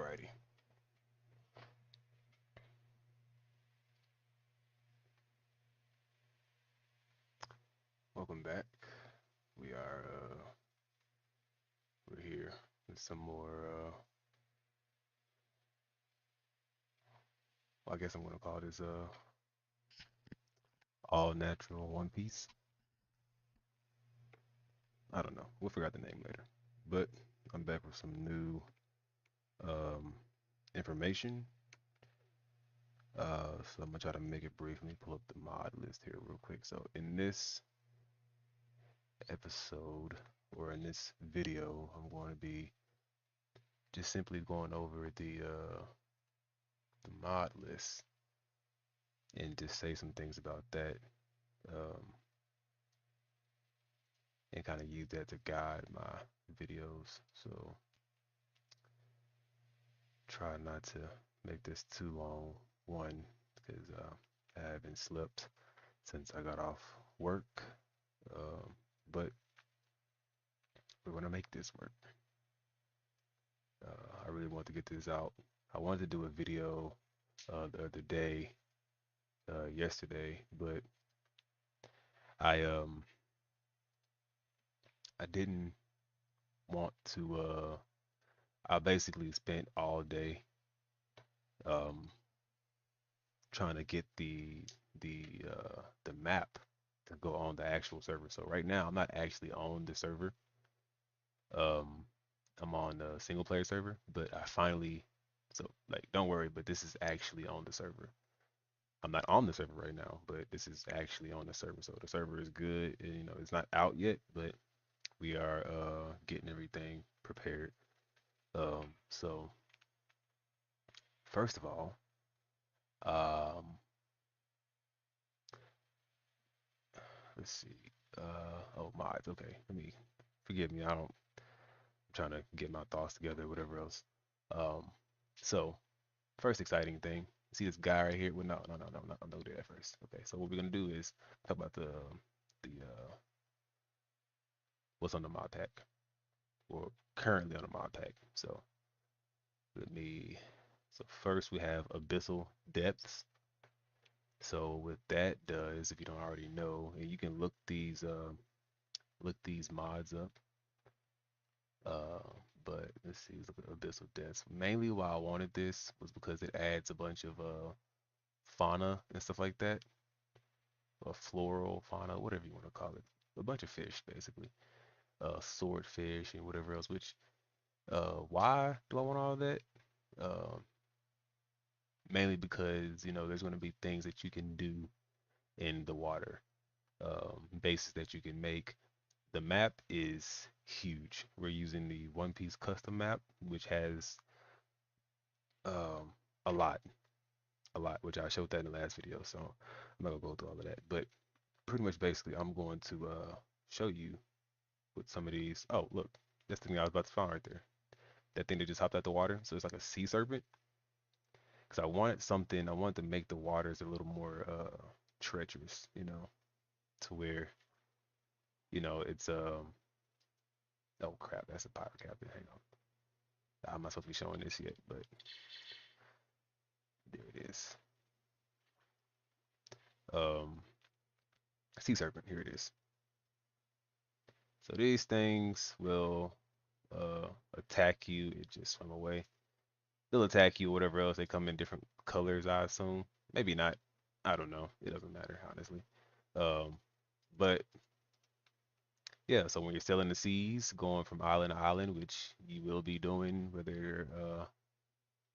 Alrighty. Welcome back. We are we're here with some more well, I guess I'm gonna call this all natural One Piece. I don't know. We'll figure out the name later. But I'm back with some new um information. So I'm gonna try to make it brief. Let me pull up the mod list here real quick. So in this episode or in this video, I'm going to be just simply going over the mod list and just say some things about that, um, and kind of use that to guide my videos. So try not to make this too long. One, because I haven't slept since I got off work, um, but we're gonna make this work. I really want to get this out. I wanted to do a video the other day, yesterday, but I um I didn't want to. I basically spent all day um trying to get the map to go on the actual server. So right now I'm not actually on the server. Um, I'm on the single player server, but I finally so like don't worry, but this is actually on the server. I'm not on the server right now, but this is actually on the server. So the server is good. And, it's not out yet, but we are getting everything prepared. So first of all, um, let's see. Oh, mods. Okay, let me forgive me. I'm trying to get my thoughts together, whatever else. Um, so first exciting thing. See this guy right here? Well, no. I'm gonna do that first. Okay, so what we're gonna do is talk about the what's on the mod pack or currently on the mod pack. So let me. So first we have Abyssal Depths. So what that does, if you don't already know, and you can look these mods up. Uh, but let's see, let's look at Abyssal Depths. Mainly why I wanted this was because it adds a bunch of fauna and stuff like that, or floral fauna, whatever you want to call it. A bunch of fish, basically. Swordfish and whatever else. Which, why do I want all that? Um, Mainly because there's going to be things that you can do in the water, bases that you can make. The map is huge. We're using the One Piece custom map, which has um, a lot, which I showed that in the last video. So I'm not gonna go through all of that, but pretty much basically, I'm going to show you with some of these. Oh, look, that's the thing I was about to find right there. That thing that just hopped out the water. So it's like a sea serpent. Because I wanted something. I wanted to make the waters a little more treacherous, to where it's oh crap, that's a pirate captain. Hang on. I'm not supposed to be showing this yet, but there it is. Um, sea serpent. Here it is. So these things will uh attack you. It just swim away. They'll attack you, whatever else. They come in different colors, I assume. Maybe not. I don't know. It doesn't matter, honestly. Um, but yeah, so when you're sailing the seas, going from island to island, which you will be doing, whether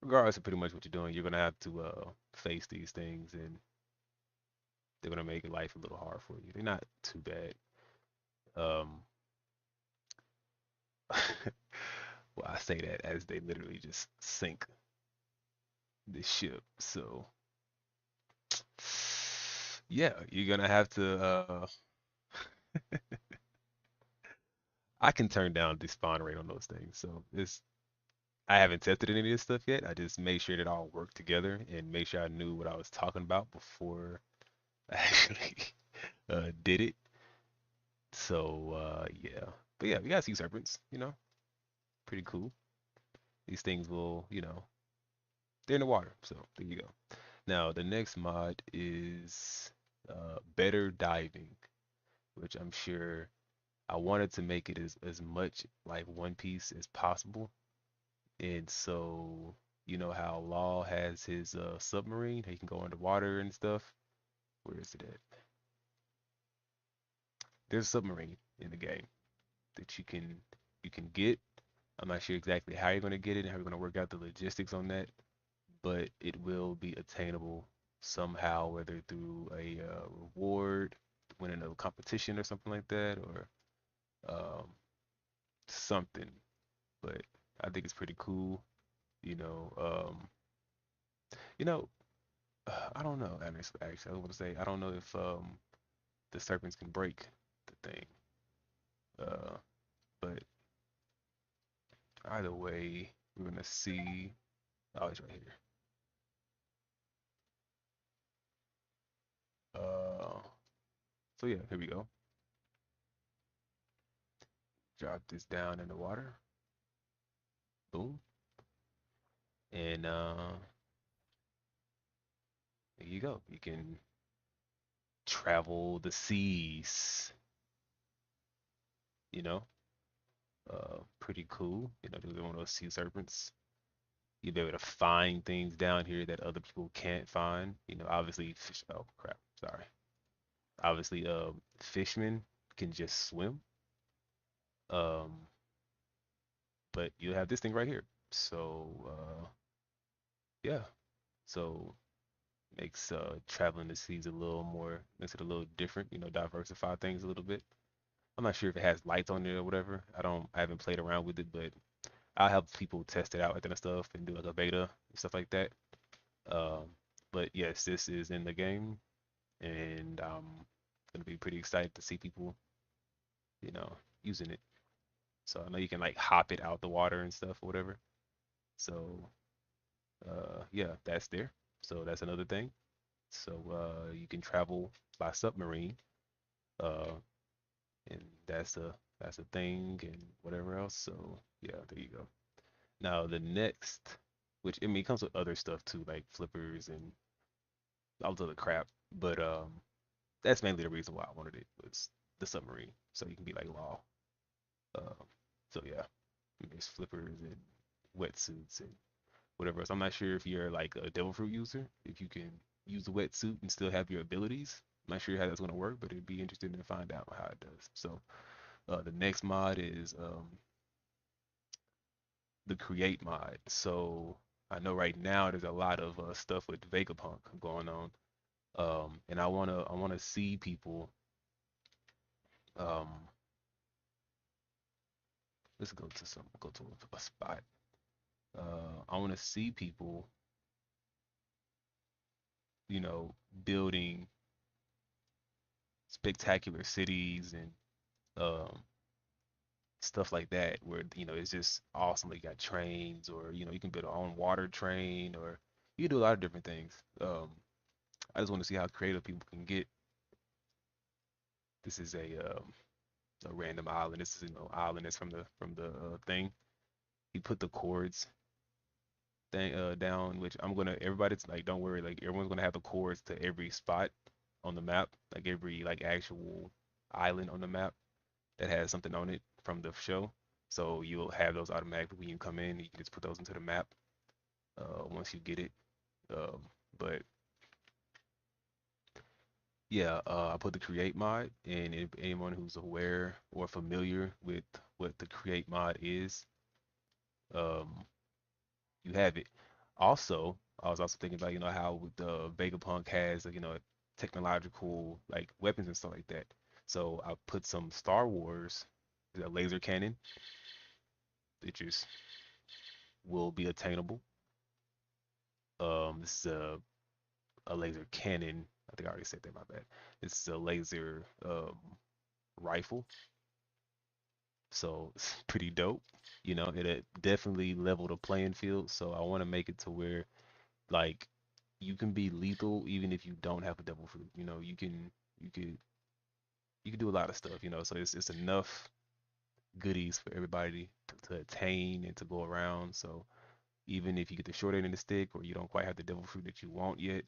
regardless of pretty much what you're doing, you're gonna have to face these things, and they're gonna make life a little hard for you. They're not too bad. Um, well, I say that as they literally just sink the ship. So yeah, you're gonna have to. I can turn down the spawn rate on those things, so it's I haven't tested any of this stuff yet. I just made sure that it all worked together and make sure I knew what I was talking about before I actually did it. So yeah, but yeah, we got sea serpents, pretty cool. These things will, you know, they're in the water. So there you go. Now the next mod is better diving, which I'm sure I wanted to make it as much like One Piece as possible. And so you know how Law has his submarine, he can go underwater and stuff. Where is it at? There's a submarine in the game that you can get. I'm not sure exactly how you're gonna get it and how you're gonna work out the logistics on that, but it will be attainable somehow, whether through a reward, winning a competition or something like that, or um, something. But I think it's pretty cool. You know, you know, I don't know. Actually, I want to say I don't know if the serpents can break the thing. Uh, but either way, we're gonna see. Oh, it's right here. So yeah, here we go. Drop this down in the water. Boom. And there you go. You can travel the seas, you know. Pretty cool. You know, doing one of those sea serpents. You'll be able to find things down here that other people can't find. You know, obviously fish, oh crap, sorry. Obviously, fishmen can just swim. Um, but you have this thing right here. So yeah. So makes traveling the seas a little more, makes it a little different, you know, diversify things a little bit. I'm not sure if it has lights on it or whatever. I haven't played around with it, but I'll help people test it out and stuff and do like a beta and stuff like that. Um, but yes, this is in the game, and I'm gonna be pretty excited to see people, you know, using it. So I know you can like hop it out the water and stuff or whatever. So yeah, that's there. So that's another thing. So you can travel by submarine. Uh, and that's a thing and whatever else. So yeah, there you go. Now the next, which I mean it comes with other stuff too, like flippers and all the other crap. But that's mainly the reason why I wanted it was the submarine, so you can be like Law. Um, so yeah, there's flippers and wetsuits and whatever else. I'm not sure if you're like a Devil Fruit user, if you can use the wetsuit and still have your abilities. I'm not sure how that's gonna work, but it'd be interesting to find out how it does. So the next mod is the create mod. So I know right now there's a lot of stuff with Vegapunk going on, and I wanna see people. Um, let's go to a spot. I wanna see people, you know, building spectacular cities and um, stuff like that, where you know it's just awesome. Like you got trains, or you know you can build your own water train, or you can do a lot of different things. I just want to see how creative people can get. This is a random island. This is island that's from the thing. He put the chords thing down, which I'm gonna everybody's like don't worry, like everyone's gonna have the chords to every spot on the map, like every like actual island on the map that has something on it from the show. So you'll have those automatically when you come in. You can just put those into the map once you get it. Um, but yeah, I put the create mod, and if anyone who's aware or familiar with what the create mod is, um, you have it. Also, I was also thinking about how with the Vegapunk has technological like weapons and stuff like that. So I put some Star Wars, a laser cannon, that just will be attainable. This is a laser cannon. I think I already said that. My bad. This is a laser rifle, so it's pretty dope. It definitely leveled the playing field. So I want to make it to where like you can be lethal even if you don't have a devil fruit. You can you could do a lot of stuff. So it's enough. goodies for everybody to attain and to go around. So even if you get the short end of the stick or you don't quite have the devil fruit that you want yet,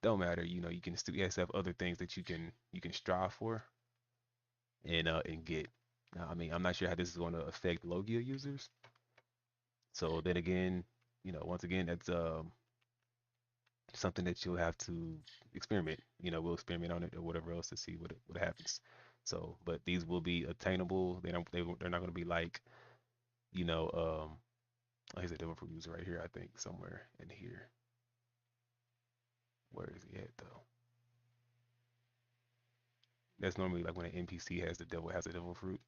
don't matter. You can still, yes, have other things that you can strive for and get. Now, I mean, I'm not sure how this is going to affect Logia users. So then again, once again, that's something that you'll have to experiment. We'll experiment on it or whatever else to see what happens. So, but these will be attainable. They're not going to be like, here's a devil fruit user right here. I think somewhere in here. Where is he at though? That's normally like when an NPC has a devil fruit.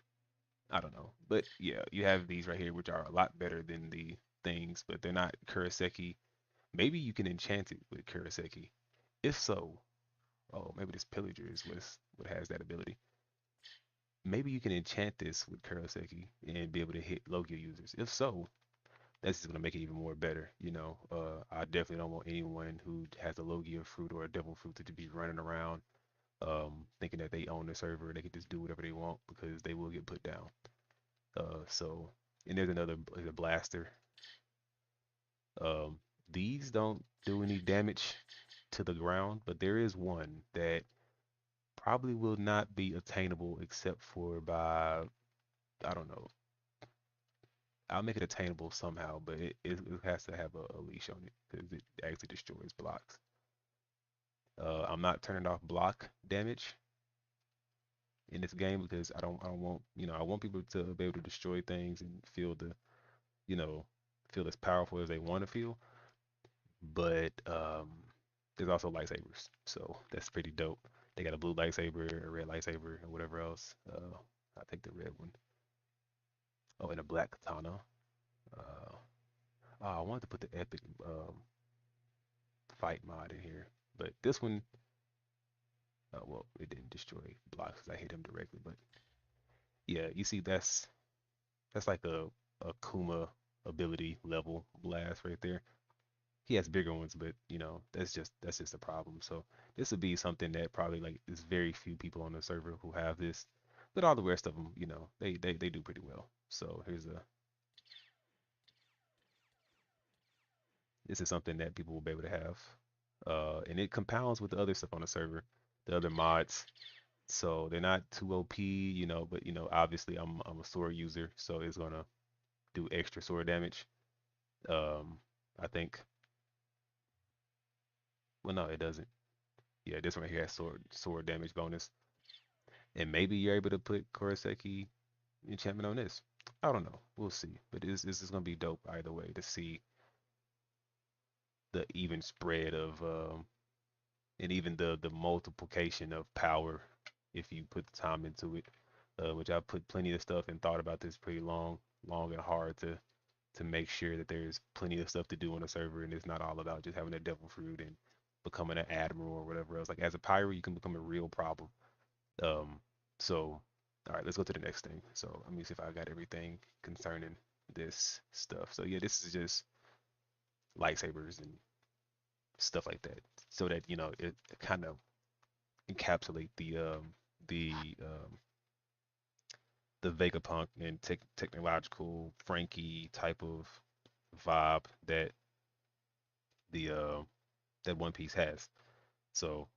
I don't know, but yeah, you have these right here, which are a lot better than the things, but they're not Kuroseki. Maybe you can enchant it with Kuroseki. If so, oh, maybe this pillager is what has that ability. Maybe you can enchant this with Kuroseki and be able to hit Logia users. If so, that's just gonna make it even more better. I definitely don't want anyone who has a Logia fruit or a devil fruit to be running around thinking that they own the server. They can just do whatever they want because they will get put down. So, and there's another a blaster. Um, these don't do any damage to the ground, but there is one that probably will not be attainable except for by, I don't know. I'll make it attainable somehow, but it has to have a leash on it because it actually destroys blocks. I'm not turning off block damage in this game because I don't want I want people to be able to destroy things and you know feel as powerful as they want to feel. But there's also lightsabers, so that's pretty dope. They got a blue lightsaber, a red lightsaber, and whatever else. I take the red one. Oh, and a black katana. Uh, oh, I wanted to put the epic fight mod in here, but this one, well, it didn't destroy blocks 'cause I hit him directly. But yeah, you see, that's like a Kuma ability level blast right there. He has bigger ones, but that's just a problem. So this would be something that probably like there's very few people on the server who have this, but all the rest of them, they do pretty well. So this is something that people will be able to have, and it compounds with the other stuff on the server, the other mods. So they're not too OP, but obviously I'm a sword user, so it's gonna do extra sword damage. Um, I think. Well, no, it doesn't. Yeah, this one here has sword damage bonus. And maybe you're able to put Koroseki enchantment on this. I don't know. We'll see. But this is gonna be dope either way to see the even spread of and even the multiplication of power if you put the time into it. Which I put plenty of stuff and thought about this pretty long and hard to make sure that there's plenty of stuff to do on the server and it's not all about just having a devil fruit and becoming an admiral or whatever else. Like as a pirate, you can become a real problem. Um, so, all right, let's go to the next thing. So let me see if I got everything concerning this stuff. So yeah, this is just lightsabers and stuff like that, so that it kind of encapsulate the um, the Vegapunk and technological Frankie type of vibe the that One Piece has. So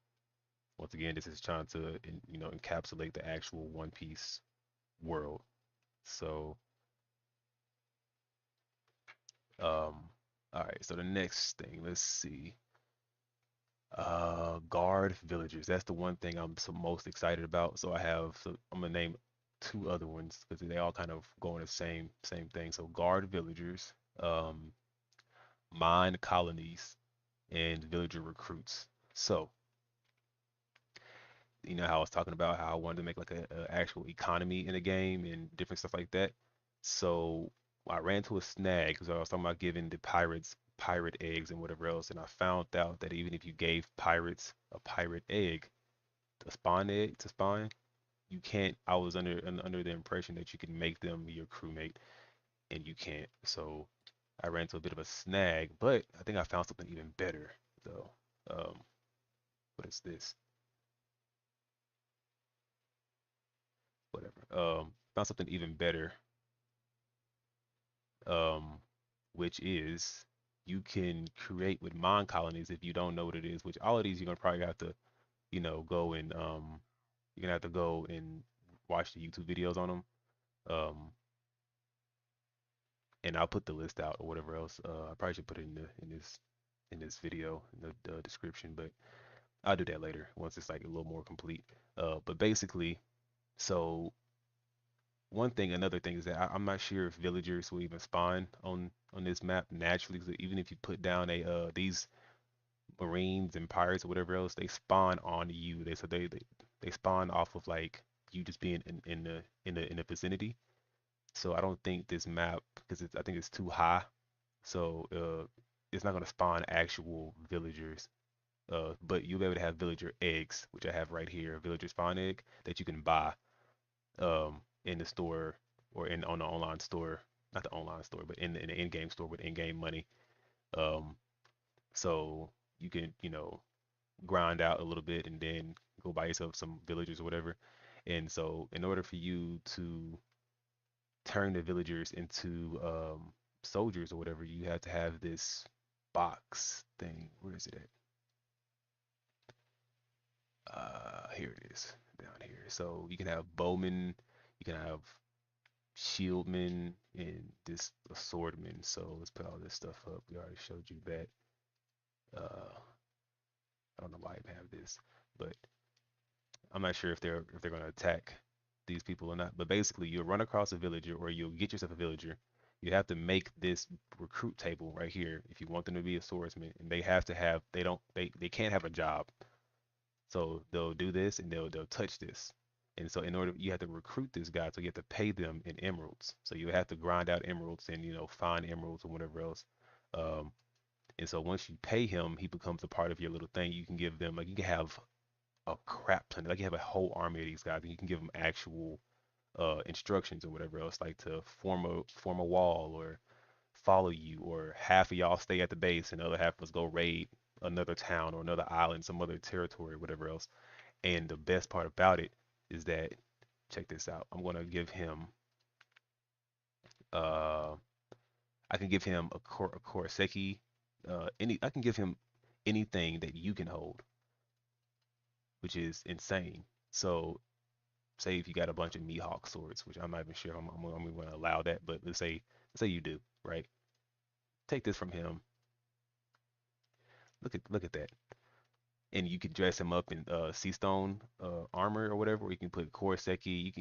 once again, this is trying to encapsulate the actual One Piece world. So all right, so the next thing, let's see. Guard villagers. That's the one thing I'm most excited about. So I'm gonna name two other ones because they all kind of go in the same thing. So guard villagers, um, mine colonies, and villager recruits. So you know how I was talking about how I wanted to make like a actual economy in the game and different stuff like that. So I ran to a snag because I was talking about giving the pirates pirate eggs and whatever else, and I found out that even if you gave pirates a pirate egg, egg to spawn, you can't. I was under the impression that you can make them your crewmate, and you can't. So I ran into a bit of a snag, but I think I found something even better though. Um, what is this? Whatever. found something even better, um, which is you can create with mind colonies if you don't know what it is. Which all of these you're gonna probably have to, go and you're gonna have to go and watch the YouTube videos on them. Um, and I'll put the list out or whatever else. I probably should put it in this video in the description, but I'll do that later once it's like a little more complete. But basically, so another thing is that I'm not sure if villagers will even spawn on this map naturally. So even if you put down these marines and pirates or whatever else, they spawn on you. They spawn off of like you just being in the vicinity. So I don't think this map, because I think it's too high. So it's not gonna spawn actual villagers. But you'll be able to have villager eggs, which I have right here, a villager spawn egg that you can buy in the store or in on the online store, not the online store, but in the in-game store with in-game money. Um, so you can, grind out a little bit and then go buy yourself some villagers or whatever. And so in order for you to turn the villagers into soldiers or whatever, you have to have this box thing. Where is it at? Here it is, down here. So you can have bowmen, you can have shieldmen, and this a swordman. So let's put all this stuff up. We already showed you that. I don't know why I have this, but I'm not sure if they're gonna attack these people or not. But basically, you'll run across a villager or you'll get yourself a villager. You have to make this recruit table right here if you want them to be a swordsman, and they have to have they can't have a job. So they'll do this and they'll touch this. And so in order you have to recruit this guy, so you have to pay them in emeralds. So you have to grind out emeralds and find emeralds or whatever else. Um, and so once you pay him, he becomes a part of your little thing. You can give them like you can have a crap ton, like you have a whole army of these guys, and you can give them actual instructions or whatever else, like to form a wall or follow you, or half of y'all stay at the base and the other half of us go raid another town or another island, some other territory, whatever else. And the best part about it is that, check this out. I'm gonna give him uh I can give him a Koroseki, I can give him anything that you can hold, which is insane. So say if you got a bunch of Mihawk swords, which I'm not even sure if I'm going to allow that, but let's say you do, right? Take this from him. Look at that, and you could dress him up in sea stone armor or whatever. Or you can put Koroseki. You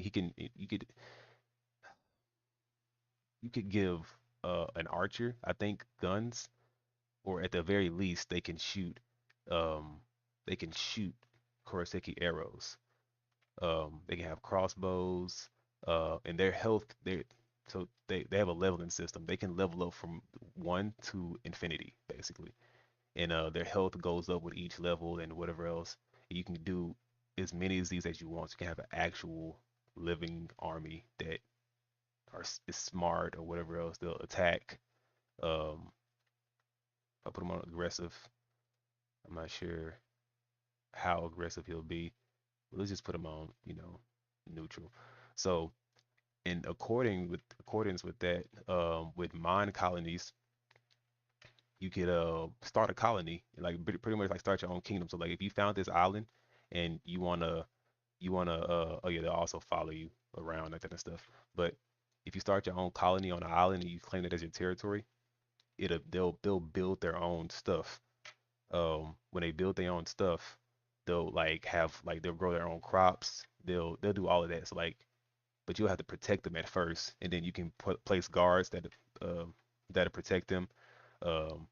could give an archer, I think, guns, or at the very least um they can shoot Koroseki arrows. They can have crossbows, and their health they have a leveling system. They can level up from one to infinity basically, and their health goes up with each level and whatever else. You can do as many of these as you want. So you can have an actual living army that is smart or whatever else. They'll attack. If I put them on aggressive, I'm not sure how aggressive he'll be. Let's just put him on, neutral. So in accordance with that, with mind colonies, you could start a colony, like pretty much like start your own kingdom. So like if you found this island and you wanna oh yeah, they'll also follow you around like that and stuff. But if you start your own colony on an island and you claim it as your territory, they'll build their own stuff. When they build their own stuff, they'll they'll grow their own crops. They'll do all of that. So like, but you'll have to protect them at first, and then you can place guards um that'll protect them um,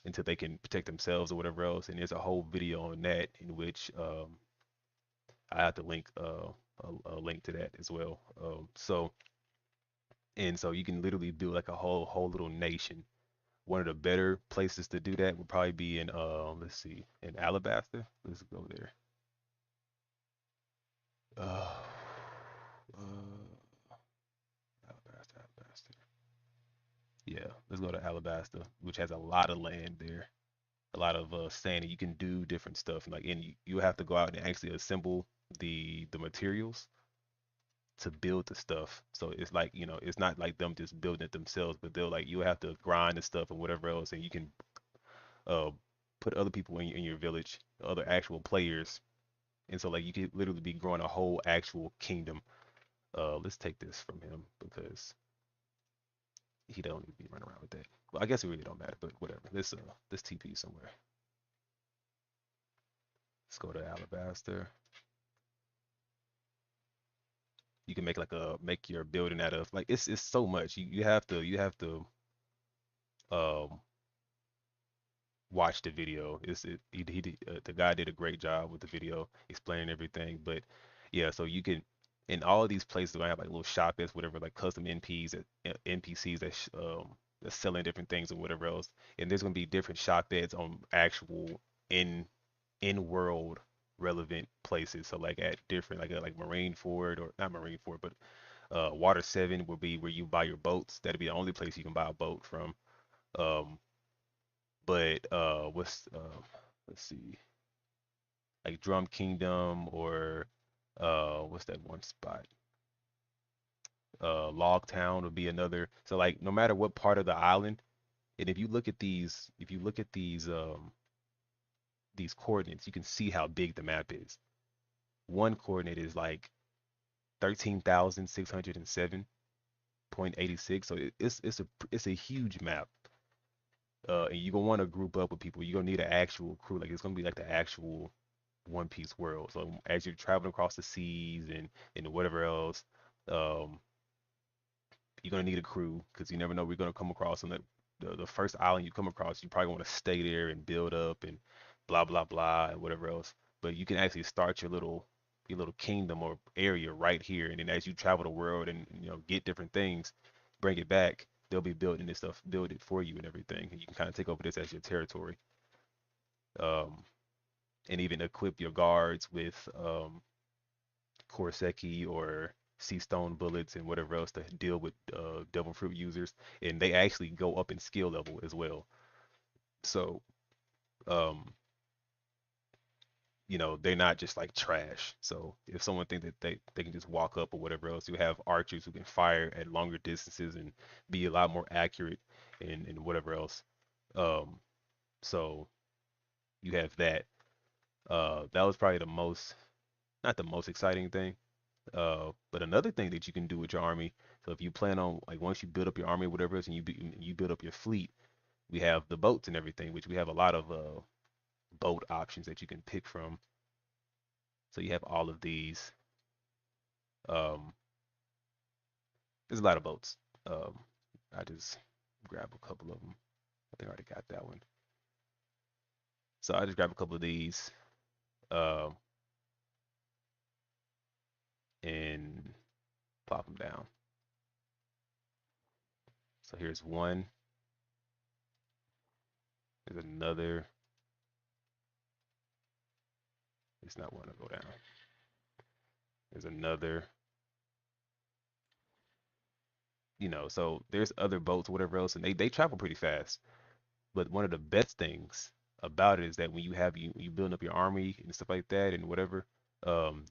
until they can protect themselves or whatever else. And there's a whole video on that in which I have to link a link to that as well. So you can literally build like a whole little nation. One of the better places to do that would probably be in let's see, in Alabaster. Let's go there. Uh, Alabaster. Yeah, let's go to Alabaster, which has a lot of land there, a lot of sand, and you can do different stuff. And you have to go out and actually assemble the materials to build the stuff. So it's like, it's not like them just building it themselves, but they'll like you have to grind the stuff and whatever else, and you can uh put other people in your village, other actual players, and so like you could literally be growing a whole actual kingdom. Let's take this from him because he don't need to be running around with that. Well, I guess it really don't matter, but whatever. Let's TP somewhere. Let's go to Alabaster. You can make your building out of like it's so much. You have to um watch the video. The guy did a great job with the video explaining everything. But yeah, so you can in all of these places I have like little shop is whatever like custom NPCs that's selling different things or whatever else. And there's gonna be different shop beds on actual in in world relevant places. So like at different like Marine Ford or not Marine Ford, but Water 7 will be where you buy your boats. That'll be the only place you can buy a boat from. Um, but let's see, like Drum Kingdom or what's that one spot? Log Town would be another. So like no matter what part of the island, and if you look at these coordinates, you can see how big the map is. One coordinate is like 13,607.86. So it's a huge map. And you're gonna want to group up with people. You're gonna need an actual crew. Like it's gonna be like the actual One Piece world. So as you're traveling across the seas and whatever else, um, you're gonna need a crew because you never know we're gonna come across. And the first island you come across, you probably want to stay there and build up and blah blah blah and whatever else. But you can actually start your little kingdom or area right here, and then as you travel the world and get different things, bring it back. They'll be building this stuff, build it for you and everything, and you can kind of take over this as your territory. Um, and even equip your guards with Korseki or sea stone bullets and whatever else to deal with devil fruit users, and they actually go up in skill level as well. So, um, they're not just like trash. So if someone think that they can just walk up or whatever else, you have archers who can fire at longer distances and be a lot more accurate and whatever else. Um, so you have that. That was probably the most, not the most exciting thing. But another thing that you can do with your army, so if you plan on like once you build up your army, or whatever else, and you build up your fleet, we have the boats and everything, which we have a lot of boat options that you can pick from. So you have all of these. Um, there's a lot of boats. Um, I just grab a couple of them. I think I already got that one. So I just grab a couple of these, um, and plop them down. So here's one. There's another. It's not one to go down. There's another. So there's other boats, whatever else, and they travel pretty fast. But one of the best things about it is that when you building up your army and stuff like that and whatever,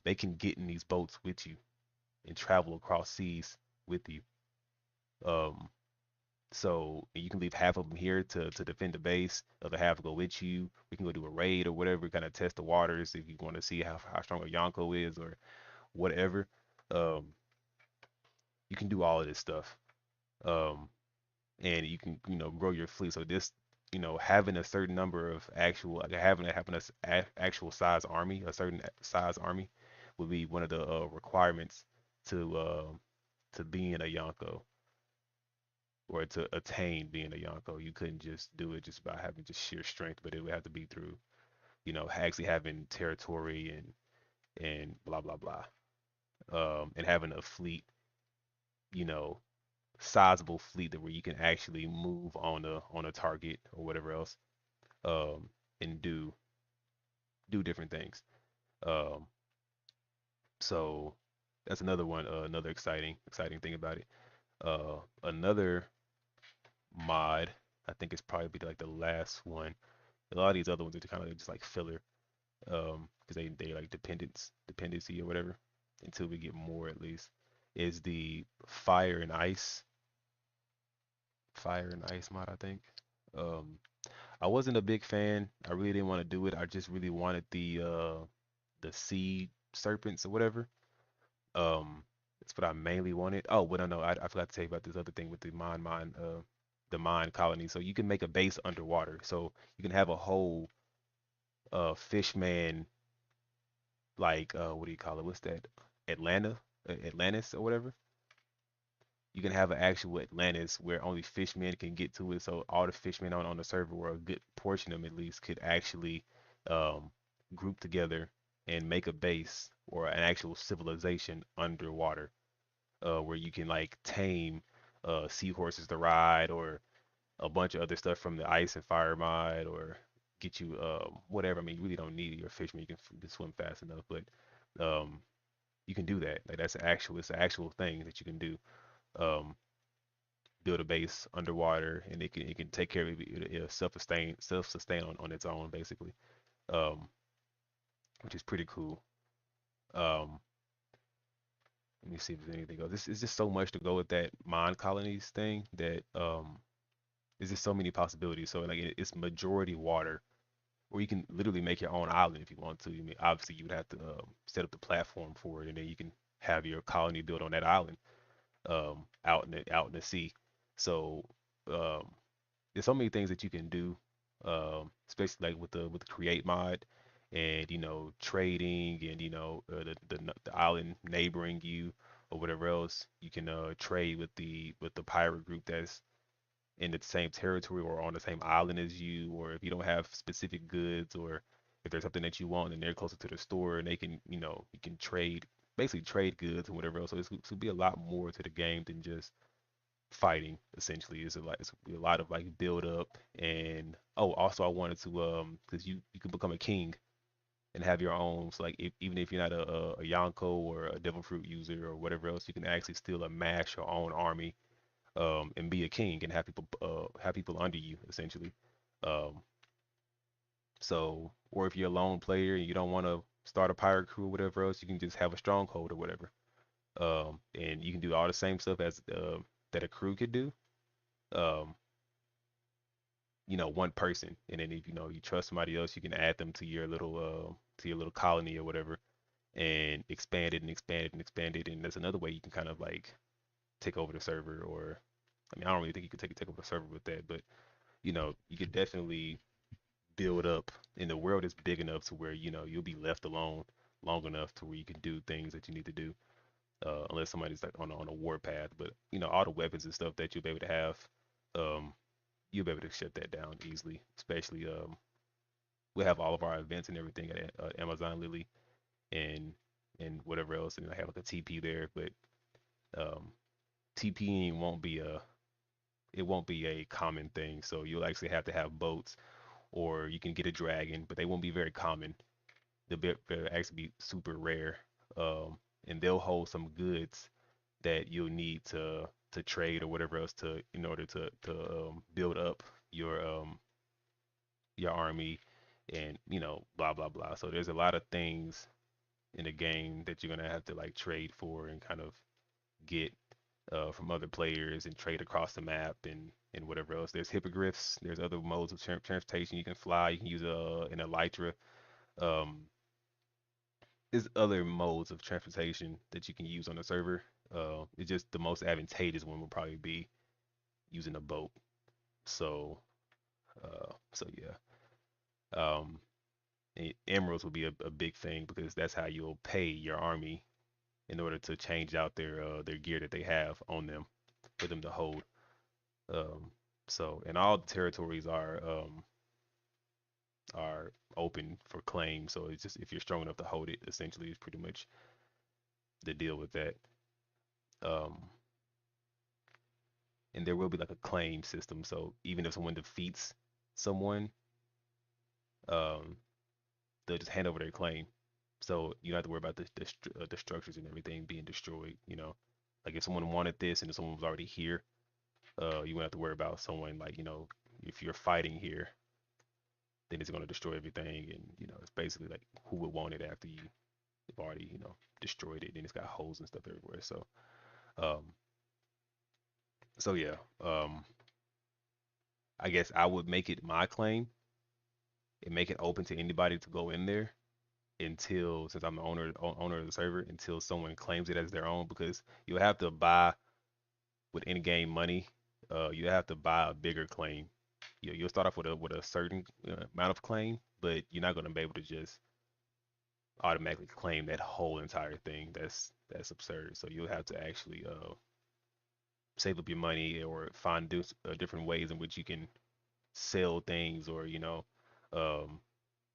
they can get in these boats with you and travel across seas with you. Um, so you can leave half of them here to defend the base, other half go with you. We can go do a raid or whatever, kind of test the waters if you want to see how strong a Yonko is or whatever. Um, you can do all of this stuff. Um, and you can grow your fleet. So this having a certain number of actual like having actual size army, a certain size army, would be one of the requirements to being a Yonko or to attain being a Yonko. You couldn't just do it just by having just sheer strength, but it would have to be through actually having territory and blah blah blah, and having a fleet, you know sizable fleet that where you can actually move on a target or whatever else, um, and do different things. Um, so that's another one, another exciting thing about it. Another mod, I think it's probably be like the last one. A lot of these other ones are kind of just like filler, because they like dependency or whatever until we get more at least. is the Fire and Ice mod, I think. Um, I wasn't a big fan. I really didn't want to do it. I just really wanted the sea serpents or whatever. That's what I mainly wanted. Oh, but no, I forgot to tell you about this other thing with the mine colony. So you can make a base underwater. So you can have a whole fishman, like what do you call it? What's that? Atlanta, Atlantis or whatever. You can have an actual Atlantis where only fishmen can get to it. So all the fishmen on the server, or a good portion of them at least, could actually um, group together and make a base or an actual civilization underwater, where you can like tame seahorses to ride, or a bunch of other stuff from the ice and fire mod, or get you whatever. I mean, you really don't need your fisherman. You can swim fast enough, but um, you can do that. Like it's an actual thing that you can do. Um, Build a base underwater, and it can take care of it. It'll self sustain on its own basically, um, which is pretty cool. Um, Let me see if there's anything else. This is just so much to go with that mind colonies thing that there's just so many possibilities. So like it's majority water, or you can literally make your own island if you want to. I mean, obviously you would have to set up the platform for it, and then you can have your colony built on that island, out in the sea. So um, there's so many things that you can do, especially like with the create mod, and trading, and the island neighboring you or whatever else. You can trade with the pirate group that's in the same territory or on the same island as you, or if you don't have specific goods, or if there's something that you want and they're closer to the store, and they can, you can trade, basically trade goods and whatever else. So it's be a lot more to the game than just fighting. Essentially, it's a lot of like build up. And oh, also I wanted to, because you can become a king and have your own. So like, even if you're not a Yonko or a devil fruit user or whatever else, you can actually still amass your own army, and be a king and have people under you essentially. Um, or if you're a lone player and you don't want to start a pirate crew or whatever else, you can just have a stronghold or whatever. And you can do all the same stuff as that a crew could do. Um, one person, and then if you trust somebody else, you can add them to your little colony or whatever, and expand it and expand it and expand it. And that's another way you can kind of like take over the server. Or I mean, I don't really think you could take over the server with that, but you could definitely build up, and the world is big enough to where you'll be left alone long enough to where you can do things that you need to do, unless somebody's like on a war path. But all the weapons and stuff that you'll be able to have, um, you'll be able to shut that down easily. Especially, we have all of our events and everything at Amazon Lily, and whatever else, and I have like a TP there. But um, TPing won't be a common thing. So you'll actually have to have boats, or you can get a dragon, but they won't be very common. They'll actually be super rare, um, and they'll hold some goods that you'll need to trade or whatever else, to in order to build up your your army, and blah blah blah. So there's a lot of things in the game that you're gonna have to like trade for, and kind of get from other players, and trade across the map, and whatever else. There's hippogriffs. There's other modes of transportation. You can fly. You can use an elytra. Um, there's other modes of transportation that you can use on the server. It's just the most advantageous one will probably be using a boat. So, so yeah. Um, Emeralds will be a big thing, because that's how you'll pay your army in order to change out their gear that they have on them for them to hold. Um, and all the territories are open for claim. So it's just, if you're strong enough to hold it, essentially is pretty much the deal with that. Um, and there will be like a claim system. So even if someone defeats someone, um, they'll just hand over their claim. So you don't have to worry about the structures and everything being destroyed. Like if someone wanted this and if someone was already here, you won't have to worry about someone, like, if you're fighting here, then it's going to destroy everything. And it's basically like, who would want it after you've already destroyed it, and it's got holes and stuff everywhere. So Um, so yeah, I guess I would make it my claim and make it open to anybody to go in there until, since I'm the owner of the server, until someone claims it as their own, because you'll have to buy with in-game money. You have to buy a bigger claim. You'll start off with a certain amount of claim, but you're not going to be able to just automatically claim that whole entire thing. That's absurd. So you'll have to actually save up your money or find different ways in which you can sell things, or um,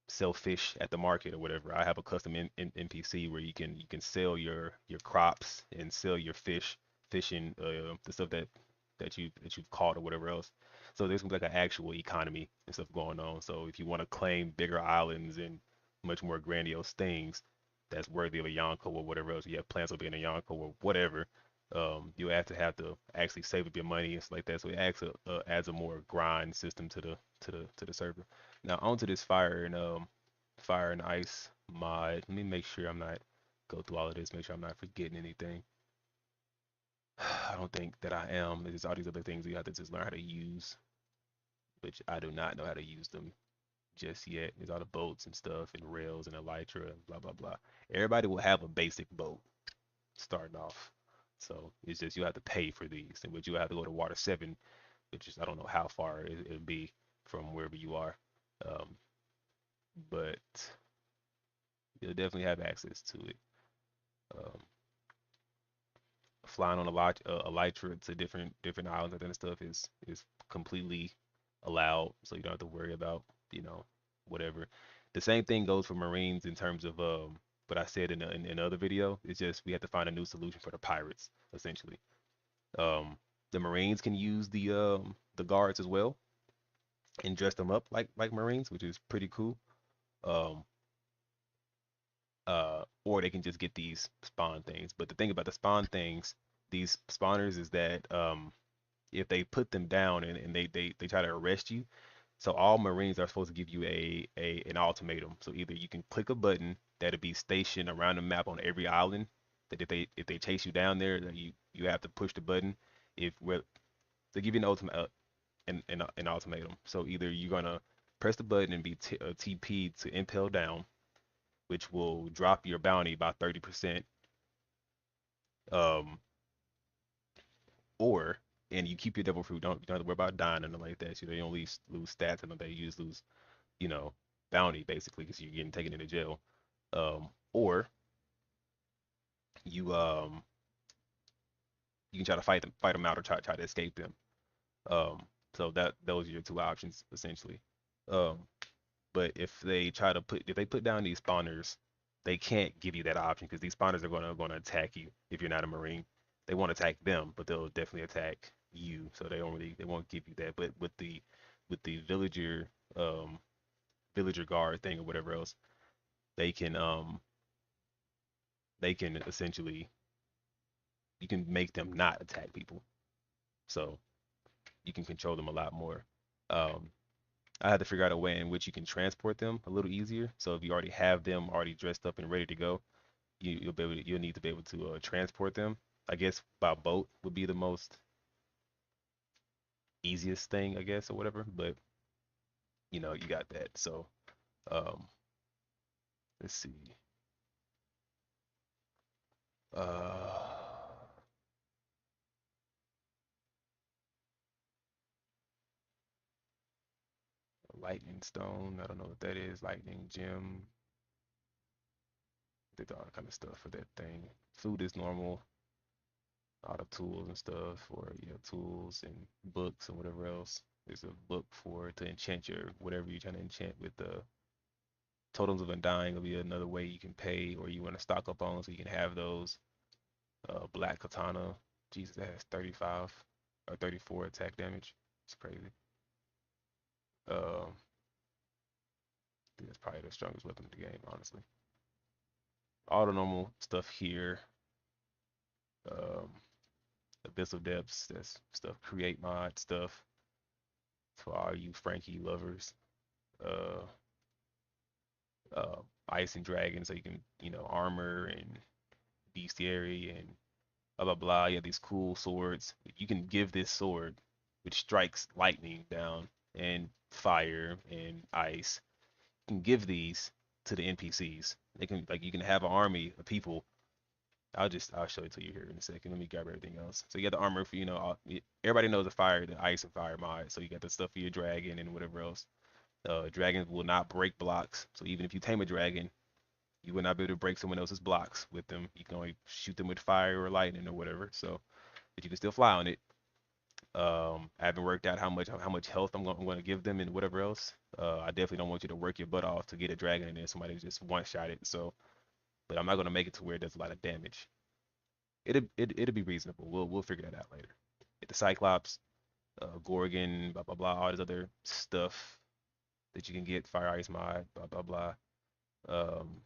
sell fish at the market or whatever. I have a custom NPC where you can sell your crops and sell your fishing the stuff that you've caught or whatever else. So there's gonna be like an actual economy and stuff going on. So if you want to claim bigger islands and much more grandiose things that's worthy of a Yonko or whatever else, you have plans of being a Yonko or whatever. You have to actually save up your money and stuff like that. So it adds a more grind system to the server. Now onto this fire and ice mod. Let me make sure I'm not go through all of this. Make sure I'm not forgetting anything. I don't think that I am. There's all these other things you have to just learn how to use, which I do not know how to use them just yet. There's all the boats and stuff and rails and elytra and blah blah blah. Everybody will have a basic boat starting off. So it's just you have to pay for these, in which you have to go to water 7, which is I don't know how far it'll be from wherever you are. Um, but you'll definitely have access to it. Um, Flying on elytra to different islands and that stuff is completely allowed, so you don't have to worry about you know whatever. The same thing goes for Marines in terms of what I said in another video. It's just we have to find a new solution for the pirates essentially. Um, the Marines can use the guards as well and dress them up like Marines, which is pretty cool. Um, or they can just get these spawn things. But the thing about the spawn things, these spawners, is that if they put them down and they try to arrest you, so all Marines are supposed to give you an ultimatum. So either you can click a button that'll be stationed around the map on every island. That if they chase you down there, then you have to push the button. If we're They give you an ultimate an ultimatum. So either you're gonna press the button and be TP to impel down, which will drop your bounty by 30%. Um, or and you keep your devil fruit. You don't have to worry about dying and nothing like that. So you don't lose stats and nothing. You just lose, you know, bounty basically because you're getting taken into jail. Or you you can try to fight them out or try to escape them. Um, so those are your two options essentially. Um, but if they put down these spawners, they can't give you that option because these spawners are gonna attack you if you're not a marine. They won't attack them, but they'll definitely attack you. So they won't give you that. But with the um villager guard thing or whatever else, they can um they can essentially you can make them not attack people. So you can control them a lot more. Um, I had to figure out a way in which you can transport them a little easier. So if you already have them already dressed up and ready to go, you'll need to be able to transport them. I guess by boat would be the most easiest thing, I guess, or whatever. But you got that. So um, let's see. Uh, lightning stone. I don't know what that is. Lightning gem. Did all kind of stuff for that thing. Food is normal. All the tools and stuff, or tools and books and whatever else. There's a book for to enchant your whatever you're trying to enchant with the totems of undying will be another way you can pay, or you want to stock up on so you can have those. Black katana, Jesus, that has 35 or 34 attack damage. It's crazy. Um, I think that's probably the strongest weapon in the game, honestly. All the normal stuff here. Um, Abyssal Depths, that's stuff. Create mod stuff for all you Frankie lovers. Uh, Ice and Dragon, so you can armor and bestiary and blah blah blah. You have these cool swords. You can give this sword, which strikes lightning down and fire and ice. You can give these to the NPCs. They can like you can have an army of people. I'll show it to you here in a second. Let me grab everything else. So you got the armor for everybody knows the fire, the ice and fire mod. So you got the stuff for your dragon and whatever else. Dragons will not break blocks. So even if you tame a dragon, you will not be able to break someone else's blocks with them. You can only shoot them with fire or lightning or whatever. So, but you can still fly on it. I haven't worked out how much health I'm going to give them and whatever else. I definitely don't want you to work your butt off to get a dragon and then somebody just one shot it. So, but I'm not going to make it to where it does a lot of damage. It'll be reasonable. We'll figure that out later. Get the Cyclops, Gorgon, blah blah blah, all this other stuff that you can get. Fire Ice mod, blah blah blah. Um,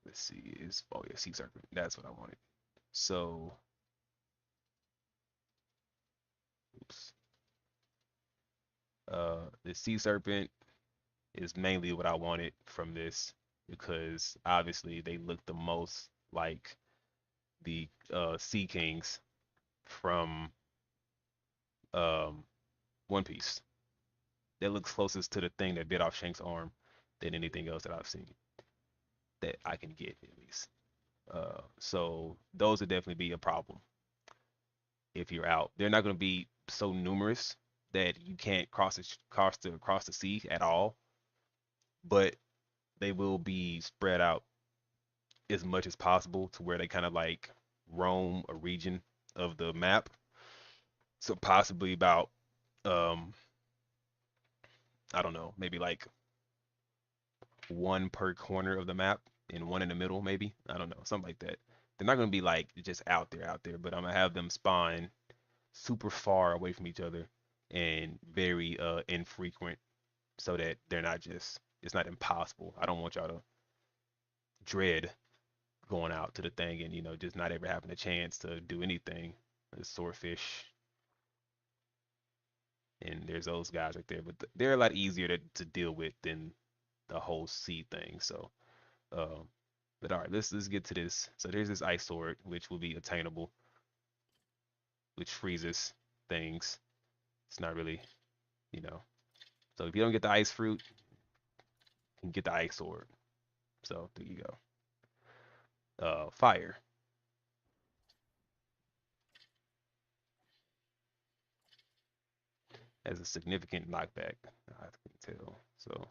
let's see, Sea Serpent. That's what I wanted. So, oops. The Sea Serpent is mainly what I wanted from this because obviously they look the most like the Sea Kings from um One Piece. That looks closest to the thing that bit off Shank's arm than anything else that I've seen that I can get at least. So those would definitely be a problem if you're out. They're not going to be so numerous that you can't cross the sea at all, but they will be spread out as much as possible to where they kind of like roam a region of the map. So possibly about um I don't know, maybe like one per corner of the map and one in the middle, maybe. I don't know, something like that. They're not gonna be like just out there, but I'm gonna have them spawn super far away from each other and very infrequent so that they're not just it's not impossible. I don't want y'all to dread going out to the thing and just not ever having a chance to do anything. The swordfish and there's those guys right there, but they're a lot easier to deal with than the whole sea thing. So, um, but all right, let's get to this. So there's this ice sword which will be attainable, which freezes things. It's not really, you know. So if you don't get the ice fruit, you can get the ice sword. So there you go. Fire has a significant knockback. I can tell. So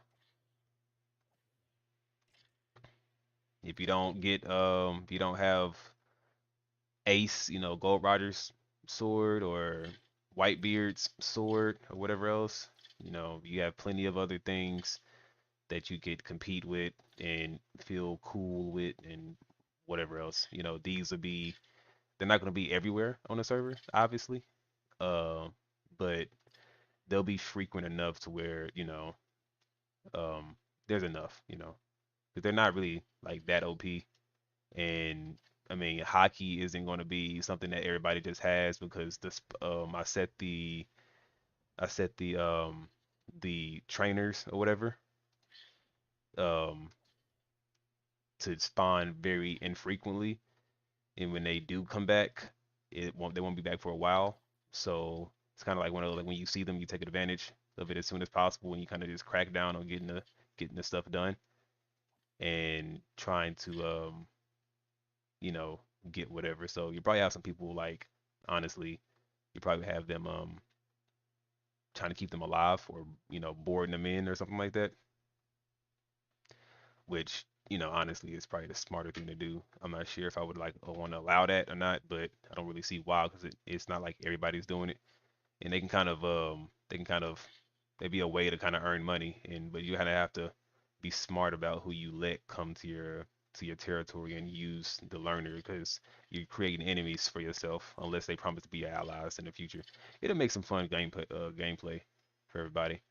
if you don't have Ace, Gold Roger's sword or Whitebeard's sword or whatever else, you have plenty of other things that you could compete with and feel cool with and whatever else. They're not going to be everywhere on the server, obviously. Uh, but they'll be frequent enough to where, um, there's enough, because they're not really like that OP. And I mean, hockey isn't going to be something that everybody just has because I set the trainers or whatever um to spawn very infrequently, and when they do come back, they won't be back for a while. So it's kind of like one of those, like when you see them, you take advantage of it as soon as possible, and you kind of just crack down on getting the stuff done and trying to you know, get whatever. So you probably have some people like, honestly, you probably have them trying to keep them alive or, boarding them in or something like that, which, honestly is probably the smarter thing to do. I'm not sure if I would like want to allow that or not, but I don't really see why because it's not like everybody's doing it. And they can kind of it'd be a way to kind of earn money and but you kind of have to be smart about who you let come to your territory and use the learner because you're creating enemies for yourself unless they promise to be your allies in the future. It'll make some fun gameplay for everybody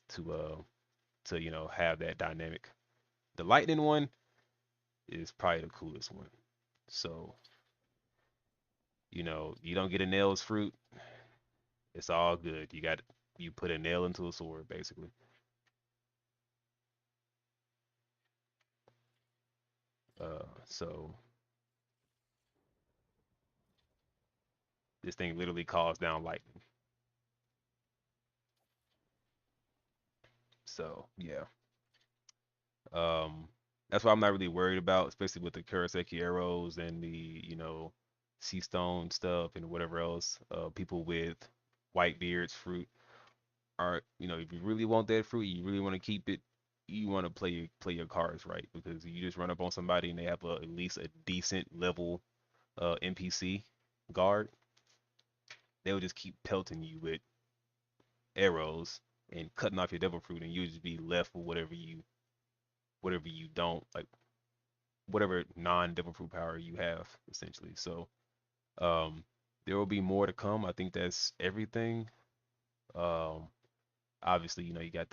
to have that dynamic. The lightning one is probably the coolest one. So you don't get a nails fruit, it's all good. You put a nail into a sword basically. So This thing literally calls down lightning. So yeah, um, that's why I'm not really worried about, especially with the Kuroseki arrows and the sea stone stuff and whatever else. People with white beards, fruit are if you really want that fruit, you really want to keep it. You want to play your cards right because you just run up on somebody and they have at least a decent level NPC guard. They'll just keep pelting you with arrows and cutting off your devil fruit, and you'll just be left with whatever you don't like, whatever non-devil fruit power you have essentially. So um, there will be more to come. I think that's everything. Um, Obviously, you got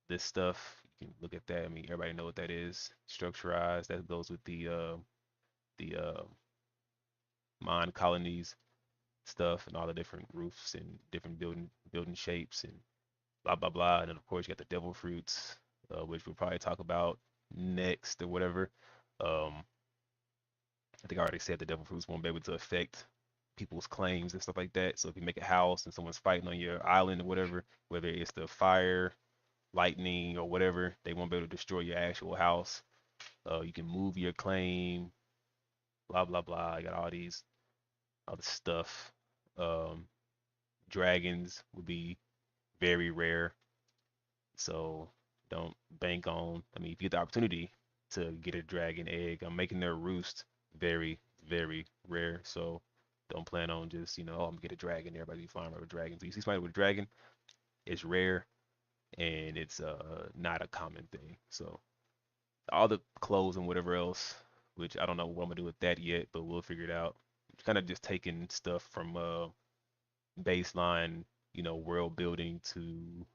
this stuff. You can look at that. I mean, everybody know what that is. Structurized. That goes with the mine colonies stuff and all the different roofs and different building shapes and blah blah blah. And then of course you got the devil fruits, which we'll probably talk about next or whatever. Um, I think I already said the devil fruits won't be able to affect people's claims and stuff like that. So if you make a house and someone's fighting on your island or whatever, whether it's the fire, lightning, or whatever, they won't be able to destroy your actual house. You can move your claim, blah blah blah. I got all these other stuff. Um, Dragons would be very rare. So don't bank on. I mean, if you get the opportunity to get a dragon egg, I'm making their roost very, very rare. So don't plan on just, oh, I'm gonna get a dragon. Everybody be flying with dragons. So you see somebody with a dragon, it's rare and it's not a common thing. So all the clothes and whatever else, which I don't know what I'm gonna do with that yet, but we'll figure it out. Kind of just taking stuff from baseline, world building to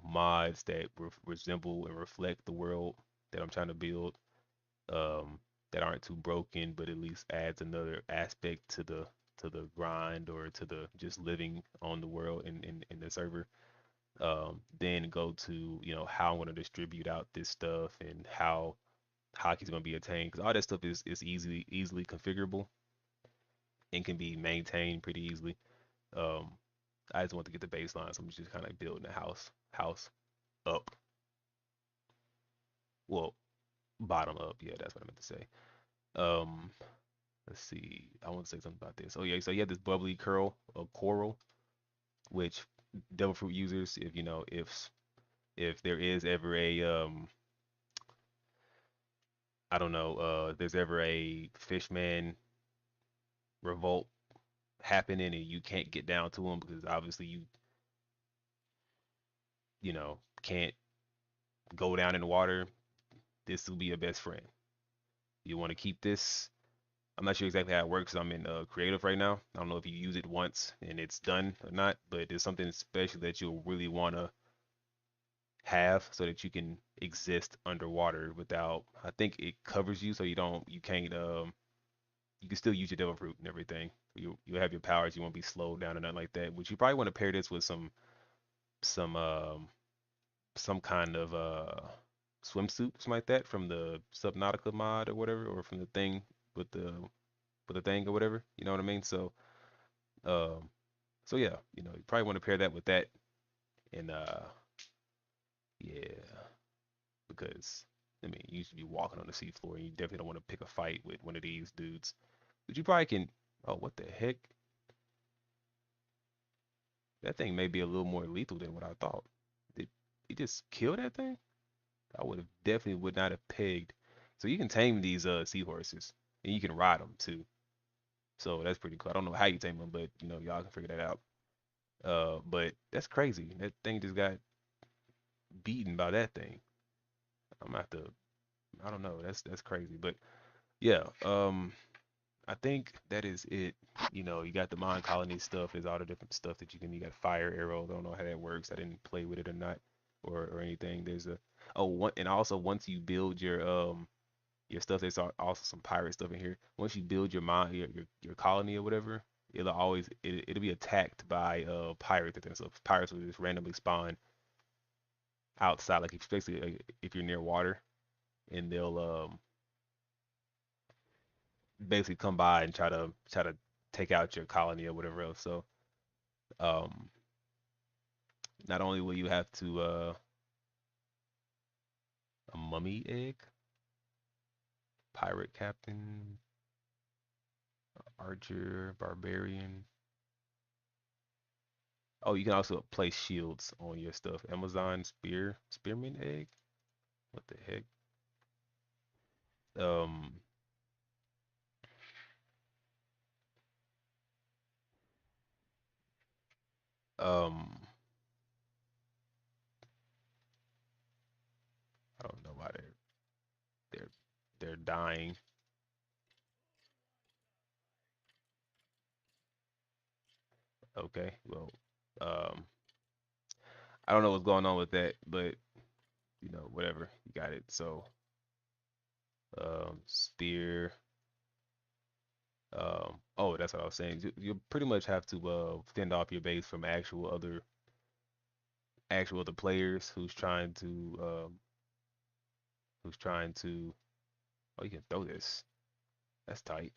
mods that resemble and reflect the world that I'm trying to build, that aren't too broken, but at least adds another aspect to the grind or to the just living on the world in the server. Then go to how I'm going to distribute out this stuff and how hockey's going to be attained because all that stuff is easily configurable and can be maintained pretty easily. Um, I just want to get the baseline, so I'm just kind of building a house up. Well, bottom up. Yeah, that's what I meant to say. Um, let's see. I want to say something about this. Oh yeah, so you have this bubbly curl of coral, which devil fruit users, if if there is ever a I don't know, if there's ever a fishman revolt happening and you can't get down to them because obviously can't go down in the water, this will be your best friend. You want to keep this. I'm not sure exactly how it works. I'm in creative right now. I don't know if you use it once and it's done or not, but it's something special that you'll really want to have so that you can exist underwater without. I think it covers you so you can't you can still use your devil fruit and everything. You have your powers. You won't be slowed down or nothing like that. Which you probably want to pair this with some some kind of swimsuit, something like that, from the Subnautica mod or whatever, or from the thing with the thing or whatever. You know what I mean? Um, so yeah, you probably want to pair that with that, and yeah, because I mean, you should be walking on the seafloor, and you definitely don't want to pick a fight with one of these dudes. But you probably can. Oh, what the heck? That thing may be a little more lethal than what I thought. Did he just kill that thing? I would have definitely would not have pegged. So you can tame these seahorses, and you can ride them too. So that's pretty cool. I don't know how you tame them, but y'all can figure that out. But that's crazy. That thing just got beaten by that thing. I'm gonna have to. I don't know. That's crazy. But yeah. I think that is it. You got the mind colony stuff. There's all the different stuff that you can. You got fire arrow. Don't know how that works. I didn't play with it or not, or anything. There's a one, and also once you build your stuff, there's also some pirate stuff in here. Once you build your mind, your colony or whatever, it'll be attacked by pirates. And so pirates will just randomly spawn outside, like especially if you're near water, and they'll basically come by and try to take out your colony or whatever else. So um, not only will you have to a mummy egg, pirate captain, archer, barbarian. Oh, you can also place shields on your stuff. Amazon spearman egg. What the heck? Um, um, I don't know why they're they're dying. Okay, well, um, I don't know what's going on with that, but whatever, you got it. So, spear. Oh, that's what I was saying. You pretty much have to fend off your base from actual other players who's trying to. Oh, you can throw this. That's tight.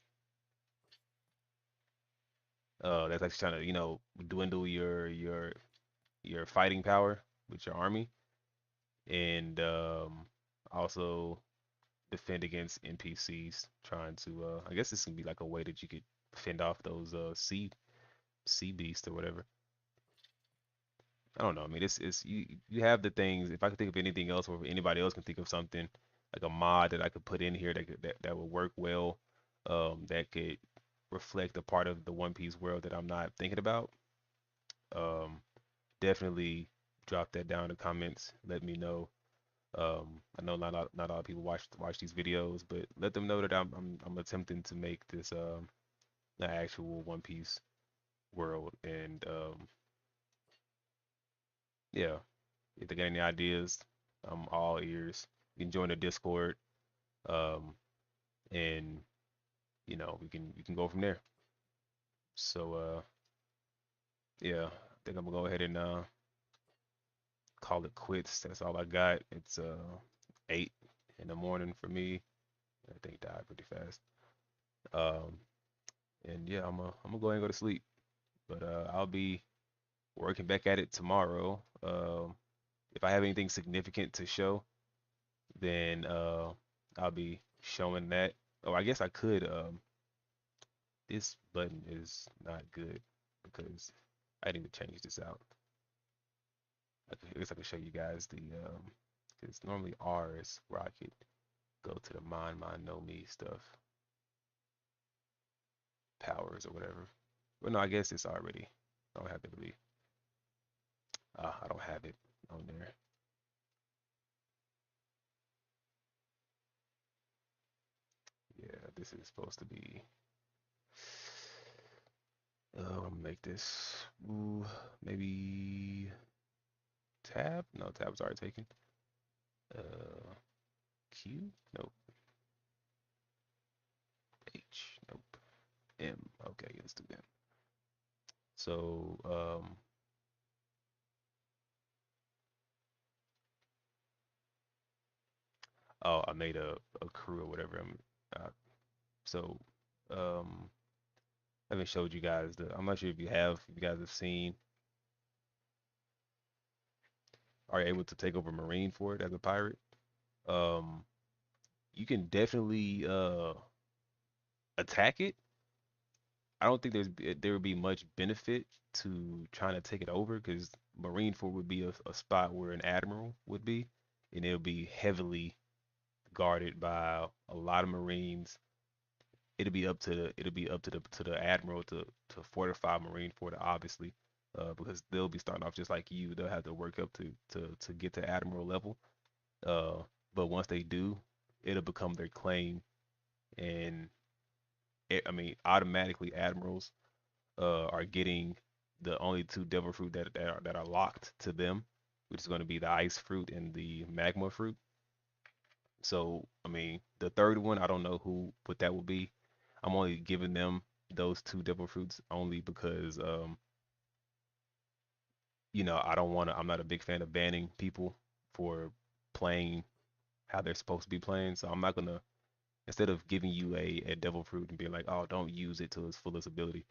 That's actually trying to dwindle your fighting power with your army, and also defend against NPCs trying to. I guess this can be like a way that you could fend off those sea beasts or whatever. I don't know. I mean, it's you have the things. If I could think of anything else, or if anybody else can think of something like a mod that I could put in here that would work well, that could reflect a part of the One Piece world that I'm not thinking about. Um, Definitely drop that down in the comments. Let me know. I know not a lot of people watch these videos, but let them know that I'm attempting to make this the actual One Piece world, and yeah, if they got any ideas, I'm all ears. You can join the Discord, um, and we can go from there. So yeah, I think I'm gonna go ahead and call it quits. That's all I got. It's 8 in the morning for me. I think died pretty fast. Um, and yeah, I'm gonna go ahead and go to sleep. But I'll be working back at it tomorrow. If I have anything significant to show, then I'll be showing that. Oh, I guess I could. This button is not good because I need to change this out. I guess I could show you guys because normally R is where I could go to the mine, know me stuff, powers or whatever. Well, no, I guess it's already. I don't have it really. I don't have it on there. Yeah, this is supposed to be. I'm gonna make this. Ooh, maybe tab. No, tab's already taken. Uh, Q. Nope. H. Nope. M. Okay, let's do that. So, oh, I made a crew or whatever. Uh, so, um, I haven't showed you guys the. I'm not sure if you have. If you guys have seen. Are you able to take over Marine for it as a pirate? Um, you can definitely attack it. I don't think there would be much benefit to trying to take it over because Marineford would be a spot where an admiral would be, and it'll be heavily guarded by a lot of Marines. It'll be up to the admiral to fortify Marineford, obviously, because they'll be starting off just like you. They'll have to work up to get to admiral level. Uh, but once they do, it'll become their claim, and I mean automatically admirals are getting the only two devil fruit that are locked to them, which is going to be the ice fruit and the magma fruit. So, I mean, the third one, I don't know what that will be. I'm only giving them those two devil fruits only because I don't want to. I'm not a big fan of banning people for playing how they're supposed to be playing. So I'm not gonna Instead of giving you a devil fruit and being like, oh, don't use it to its fullest ability,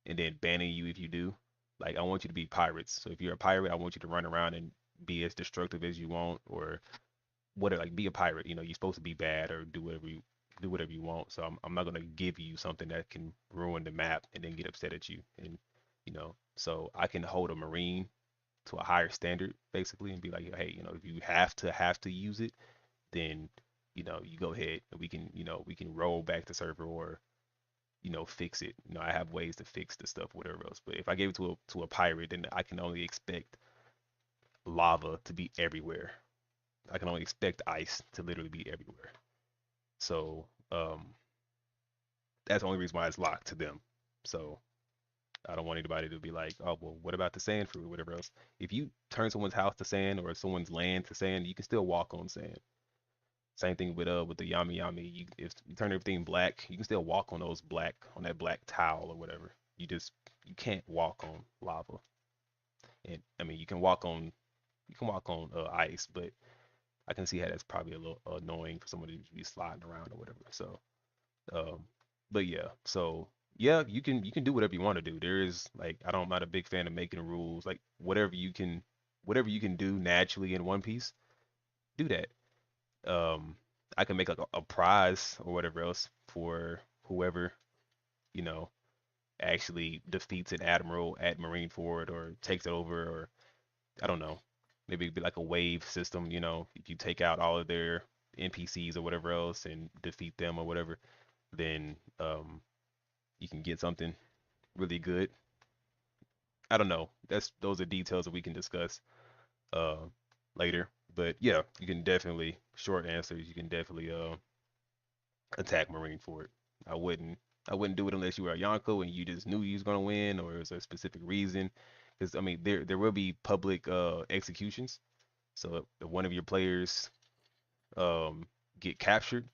and then banning you if you do. Like I want you to be pirates. So if you're a pirate, I want you to run around and be as destructive as you want, or whatever. Like be a pirate. You know, you're supposed to be bad or do whatever you want. So I'm not gonna give you something that can ruin the map and then get upset at you. And so I can hold a marine to a higher standard basically and be like, hey, if you have to use it, then you go ahead and we can roll back the server or fix it. I have ways to fix the stuff, whatever else. But if I gave it to a pirate, then I can only expect lava to be everywhere. I can only expect ice to literally be everywhere. So that's the only reason why it's locked to them. So I don't want anybody to be like, oh well, what about the sand fruit or whatever else? If you turn someone's house to sand or someone's land to sand, you can still walk on sand. Same thing with the yami yami. If you turn everything black, you can still walk on that black tile or whatever. You can't walk on lava. And I mean you can walk on ice, but I can see how that's probably a little annoying for somebody to be sliding around or whatever. So um, but yeah, so yeah, you can do whatever you want to do. There is like I'm not a big fan of making rules. Like whatever you can do naturally in One Piece, do that. Um, I can make like a prize or whatever else for whoever, you know, actually defeats an admiral at Marineford or takes it over, or I don't know. Maybe it'd be like a wave system, if you take out all of their NPCs or whatever else and defeat them or whatever, then you can get something really good. I don't know. Those are details that we can discuss uh later. But yeah, you can definitely short answers, you can definitely attack Marineford. I wouldn't I wouldn't do it unless you were a Yonko and you just knew you was gonna win or it was a specific reason. Because I mean there will be public executions. So if one of your players um get captured,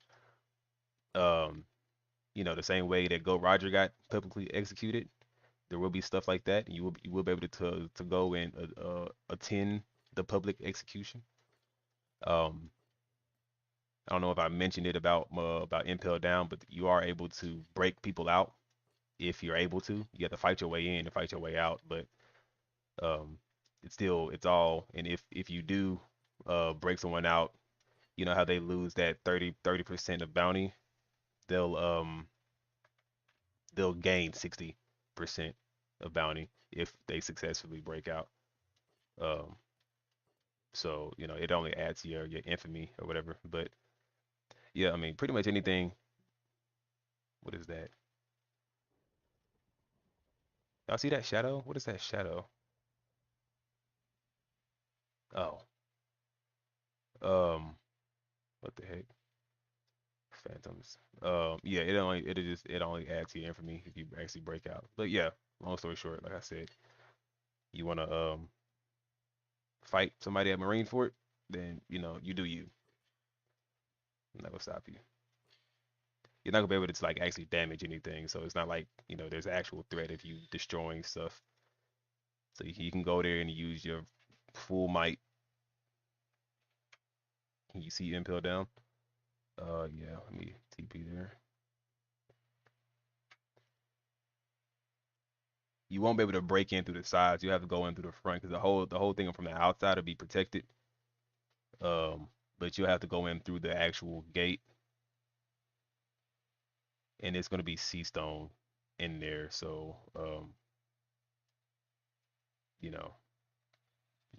um, the same way that Go Roger got publicly executed, there will be stuff like that. You will be able to go and attend the public execution. Um, I don't know if I mentioned it about Impel Down, but you are able to break people out if you're able to. You have to fight your way in and fight your way out, but um, it's all. And if you do break someone out, you know how they lose that 30% of bounty. They'll um they'll gain 60% of bounty if they successfully break out. Um, so it only adds to your infamy or whatever. But yeah, I mean pretty much anything. What is that? Y'all see that shadow? What is that shadow? Oh, um, what the heck? Phantoms. Yeah, it only adds to your infamy if you actually break out. But yeah, long story short, like I said, you wanna fight somebody at Marineford, then you do you. I'm not gonna stop you. You're not gonna be able to like actually damage anything, so it's not like there's actual threat if you destroying stuff. So you can go there and use your full might. Can you see Impel down? Yeah, let me TP there. You won't be able to break in through the sides. You have to go in through the front because the whole thing from the outside will be protected. Um, but you'll have to go in through the actual gate, and it's gonna be sea stone in there. So you know,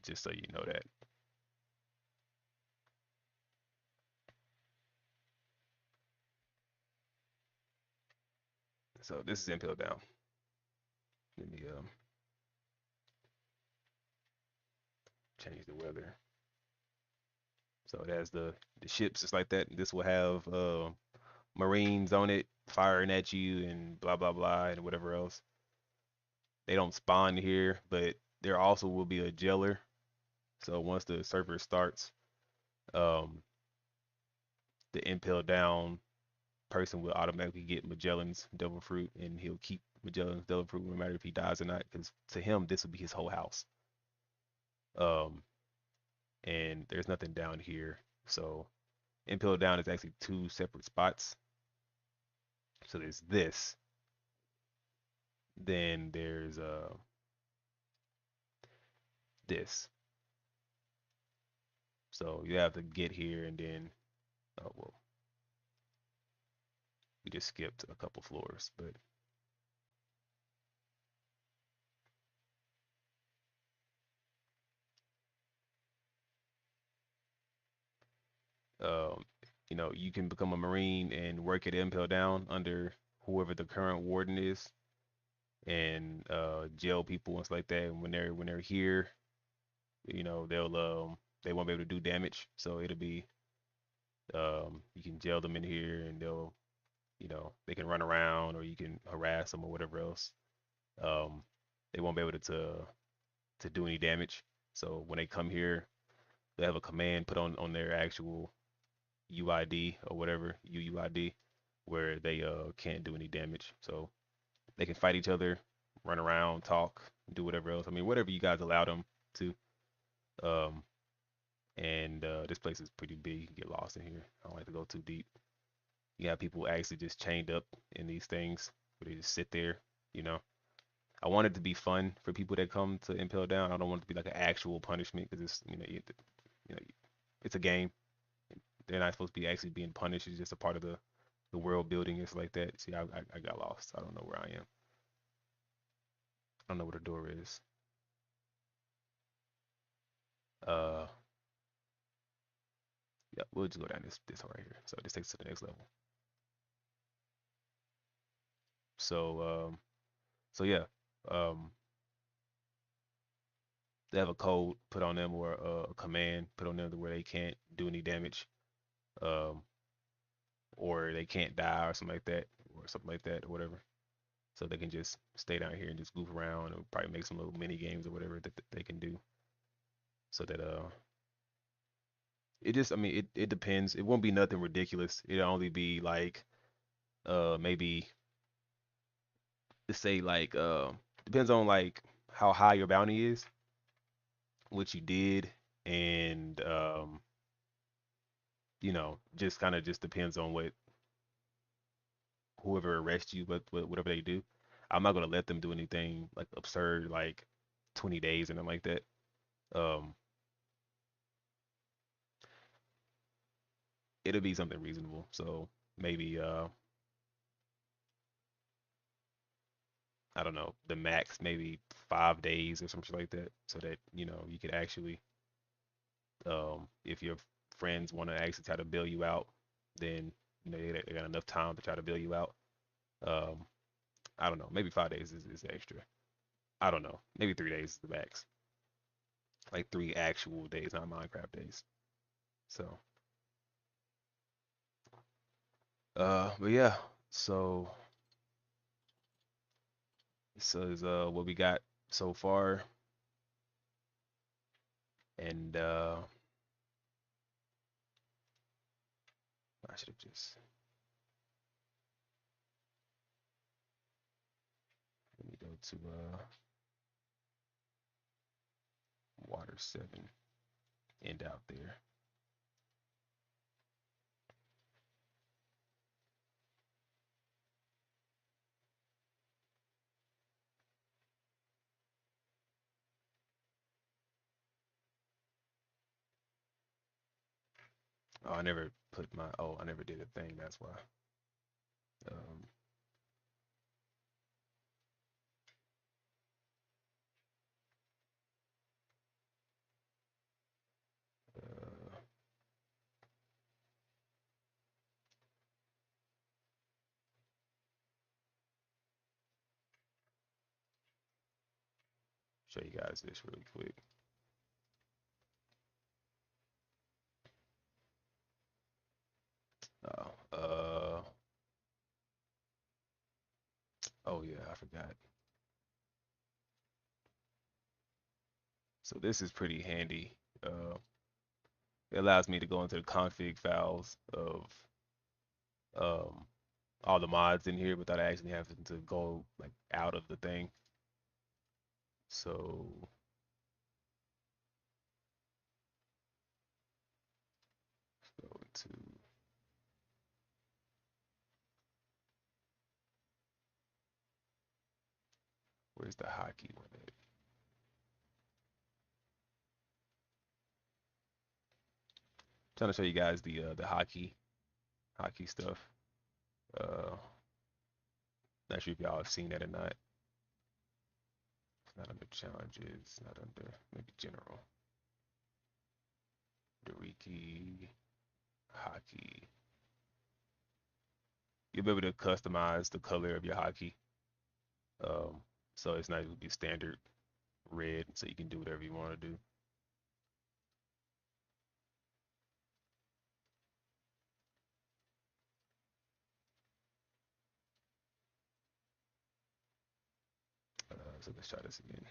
just so you know that. So this is Impel down. Let me change the weather. So it has the ships just like that. This will have Marines on it firing at you and blah blah blah and whatever else. They don't spawn here, but there also will be a jailer. So once the server starts, um, the impel down person will automatically get Magellan's Devil Fruit, and he'll keep Magellan's Devil Fruit no matter if he dies or not, because to him this will be his whole house. Um, and there's nothing down here, so impel down is actually two separate spots. So there's this, then there's this. So you have to get here and then oh well, we just skipped a couple floors, but um, you know, you can become a Marine and work at impel down under whoever the current warden is, and jail people and stuff like that. And when they're here, you know, they won't be able to do damage. So it'll be you can jail them in here, and they'll, you know, they can run around or you can harass them or whatever else. Um, they won't be able to do any damage. So when they come here, they have a command put on their actual UID or whatever UUID, where they can't do any damage. So they can fight each other, run around, talk, do whatever else. I mean, whatever you guys allow them to. Um, and this place is pretty big. You can get lost in here. I don't like to go too deep. You have people actually just chained up in these things where they just sit there. You know, I want it to be fun for people that come to Impel Down. I don't want it to be like an actual punishment because it's, you know, it's a game. They're not supposed to be actually being punished. It's just a part of the world building. It's like that. See, I got lost. I don't know where I am. I don't know where the door is. Uh, yeah, we'll just go down this one right here. So this takes us to the next level. So so yeah, um, they have a code put on them or a command put on them to where they can't do any damage, um, or they can't die or something like that, or something like that, or whatever. So they can just stay down here and just goof around and probably make some little mini games or whatever that they can do. So that it just, I mean, it depends. It won't be nothing ridiculous. It'll only be like maybe, let's say like depends on like how high your bounty is, what you did, and you know, just kind of just depends on what whoever arrests you, whatever they do. I'm not gonna let them do anything like absurd, like 20 days and nothing like that. Um, it'll be something reasonable. So maybe I don't know, the max maybe 5 days or something like that, so that you know you could actually, if your friends want to actually try to bail you out, then you know they got enough time to try to bail you out. Um, I don't know, maybe 5 days is extra. I don't know, maybe 3 days is the max, like 3 actual days, not Minecraft days. So, but yeah, so this is what we got so far, and I should have just let me go to water 7, end out there. Oh, I never put my, oh, I never did a thing. That's why. Um, uh, show you guys this really quick. Oh, oh yeah, I forgot. So this is pretty handy. It allows me to go into the config files of um, all the mods in here without actually having to go like out of the thing. So let's go into Where's the hockey one at? Trying to show you guys the hockey stuff. Uh, Not sure if y'all have seen that or not. It's not under challenges. Not under maybe general. Doriki hockey. You'll be able to customize the color of your hockey. Um, so it's not going to be standard red, so you can do whatever you want to do. So let's try this again.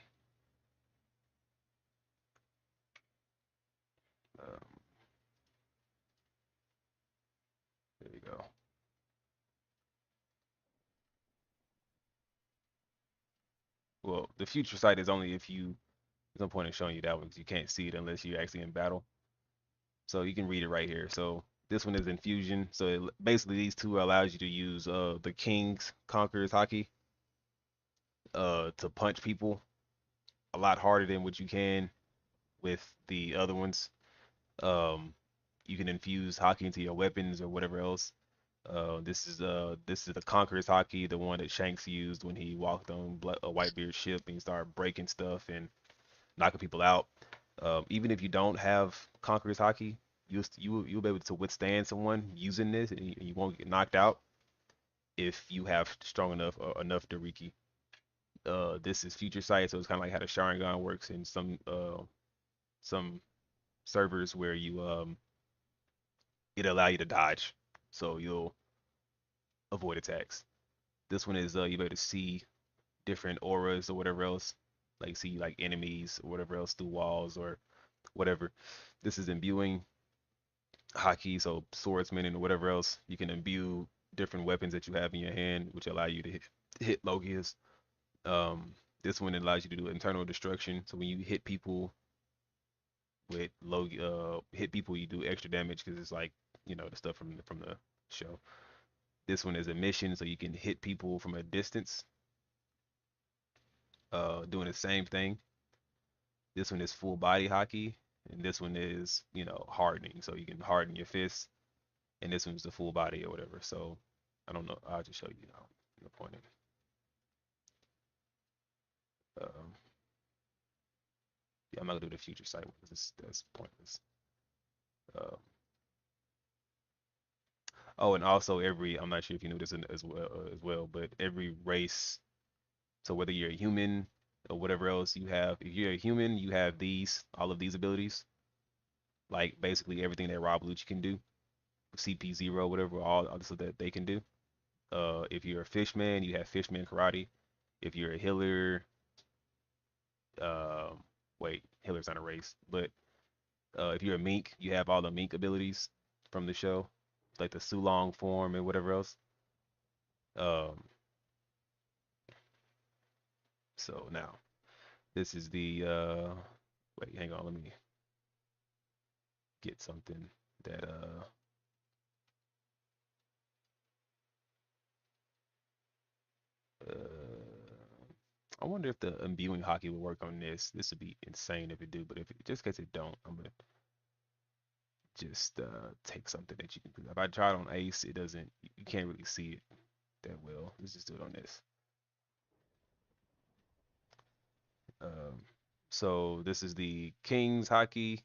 Um, there you go. Well, the future sight is only if you. There's no point in showing you that one because you can't see it unless you're actually in battle. So you can read it right here. So this one is infusion. So basically these two allows you to use the King's Conqueror's Hockey to punch people a lot harder than what you can with the other ones. Um, you can infuse hockey into your weapons or whatever else. This is the Conqueror's Hockey, the one that Shanks used when he walked on a Whitebeard's ship and he started breaking stuff and knocking people out. Even if you don't have Conqueror's Hockey, you'll be able to withstand someone using this, and you won't get knocked out if you have strong enough Dariki. This is Future Sight, so it's kind of like how the Sharingan works in some servers where you it allow you to dodge, so you'll avoid attacks. This one is you able to see different auras or whatever else, like see like enemies or whatever else through walls or whatever. This is imbuing hockey, so swordsman and whatever else. You can imbue different weapons that you have in your hand, which allow you to hit Logias. This one allows you to do internal destruction. So when you hit people with hit people, you do extra damage because it's like the stuff from the show. This one is a mission, so you can hit people from a distance, doing the same thing. This one is full body hockey, and this one is hardening, so you can harden your fists. And this one's the full body or whatever. So I don't know. I'll just show you now. The point. Um, yeah, I'm not gonna do the future sight one because that's pointless. Uh, oh, and also I'm not sure if you knew this as well, but every race. So whether you're a human or whatever else you have, if you're a human, you have all of these abilities, like basically everything that Rob Lucci can do, CP0, whatever, all this that they can do. If you're a fishman, you have fishman karate. If you're a healer, uh, wait, healer's not a race, but if you're a mink, you have all the mink abilities from the show, like the Sulong form and whatever else. Um, so now this is the wait, hang on, let me get something that I wonder if the imbuing hockey would work on this. This would be insane if it do, but if it, just in case it don't, I'm gonna just take something that you can do. If I try it on Ace, it doesn't. You can't really see it that well. Let's just do it on this. Um, so this is the Kings hockey,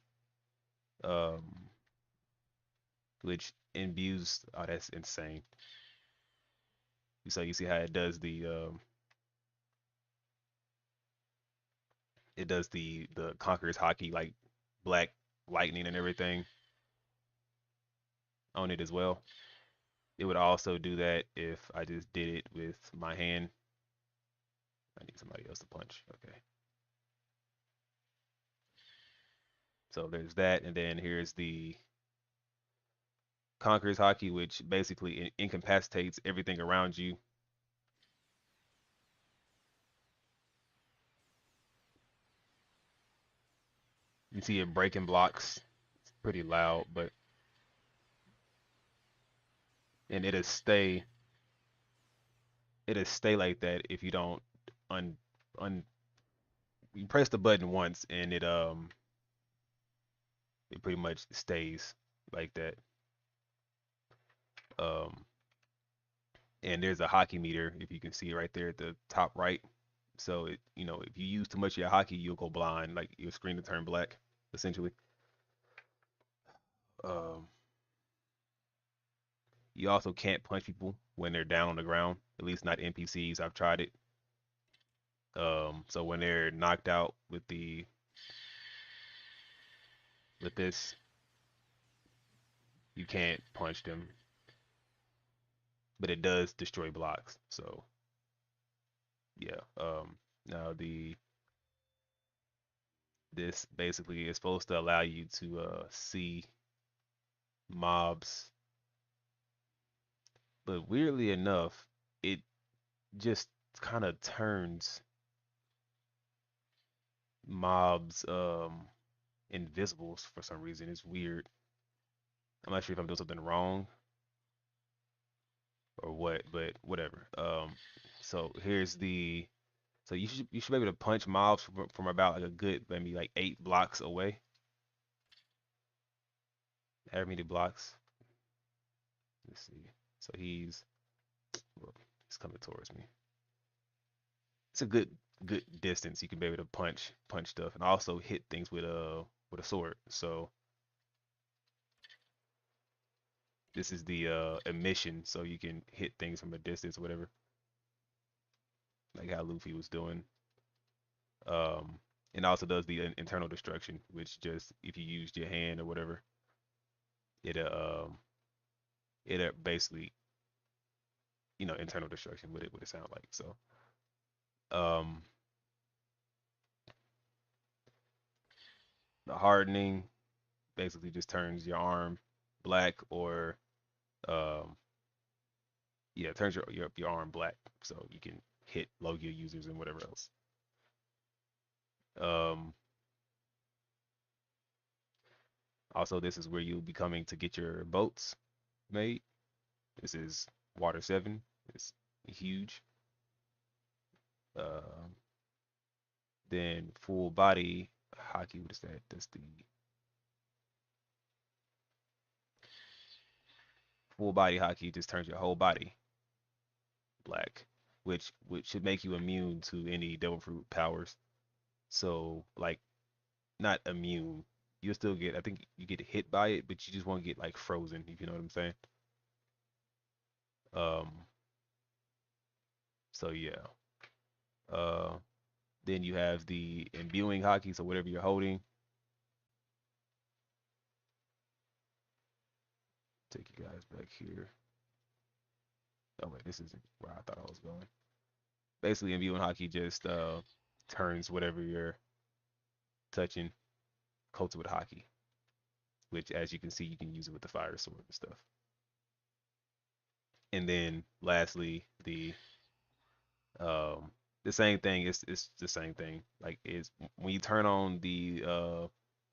um, which imbues. Oh, that's insane. So you see how it does the Conqueror's hockey like black lightning and everything on it as well. It would also do that if I just did it with my hand. I need somebody else to punch. Okay. So there's that, and then here's the Conqueror's hockey, which basically incapacitates everything around you. You see it breaking blocks. It's pretty loud, but and it'll stay like that if you don't un un you press the button once and it pretty much stays like that. Um, and there's a hockey meter if you can see it right there at the top right. So it if you use too much of your hockey, you'll go blind, like your screen will turn black, essentially. Um, you also can't punch people when they're down on the ground, at least not NPCs. I've tried it. So when they're knocked out with this, you can't punch them, but it does destroy blocks. So yeah. Now this basically is supposed to allow you to see mobs, but weirdly enough, it just kind of turns mobs invisibles for some reason. It's weird. I'm not sure if I'm doing something wrong or what, but whatever. So here's the so you should be able to punch mobs from about like a good maybe like 8 blocks away. However many blocks. Let's see. So well, he's coming towards me. It's a good distance. You can be able to punch stuff and also hit things with a sword. So this is the emission, so you can hit things from a distance or whatever, like how Luffy was doing. Um, and also does the internal destruction, which just if you used your hand or whatever, it basically internal destruction. What it sound like. So um, the hardening basically just turns your arm black or um, yeah, it turns your arm black so you can hit Logia users and whatever else. Um, Also, this is where you'll be coming to get your boats made. This is Water 7. It's huge. Um, then full body hockey. What is that? That's the full body hockey. Just turns your whole body black, which should make you immune to any devil fruit powers. So like not immune. You'll still get. I think you get hit by it, but you just won't get like frozen. If you know what I'm saying. Um. So yeah. Uh. Then you have the imbuing hockey. So whatever you're holding. Take you guys back here. Oh wait, this isn't where I thought I was going. Basically, imbuing hockey just turns whatever you're touching coated with hockey, which as you can see, you can use it with the fire sword and stuff. And then lastly, um the same thing. It's the same thing. Like is when you turn on the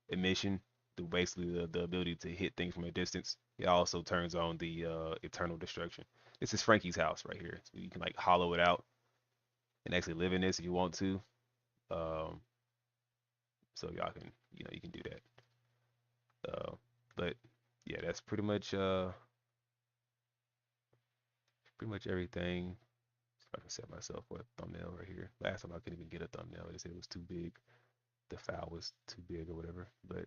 emission, basically the ability to hit things from a distance. It also turns on the eternal destruction. This is Frankie's house right here. So you can like hollow it out and actually live in this if you want to. Um, so y'all can you can do that. But yeah, that's pretty much everything. So I can set myself for a thumbnail right here. Last time I couldn't even get a thumbnail. They said it was too big. The file was too big or whatever. But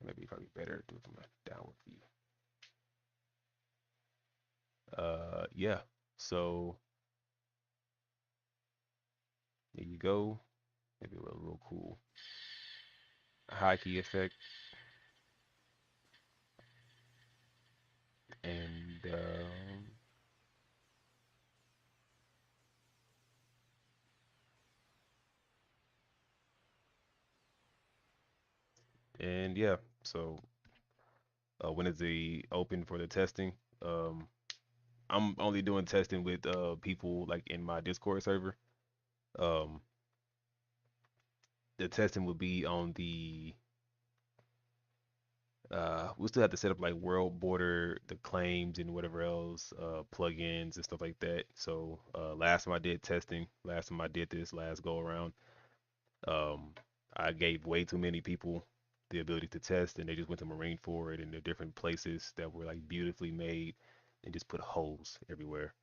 maybe probably better to do it from a downward view. Yeah. So there you go. Maybe a real cool high key effect. And yeah, so when is the open for the testing? Um, I'm only doing testing with people like in my Discord server. Um, the testing will be on the we'll still have to set up like world border, the claims and whatever else, plugins and stuff like that. So last time I did testing, last time I did this last go around, um, I gave way too many people the ability to test, and they just went to Marineford and the different places that were like beautifully made, and just put holes everywhere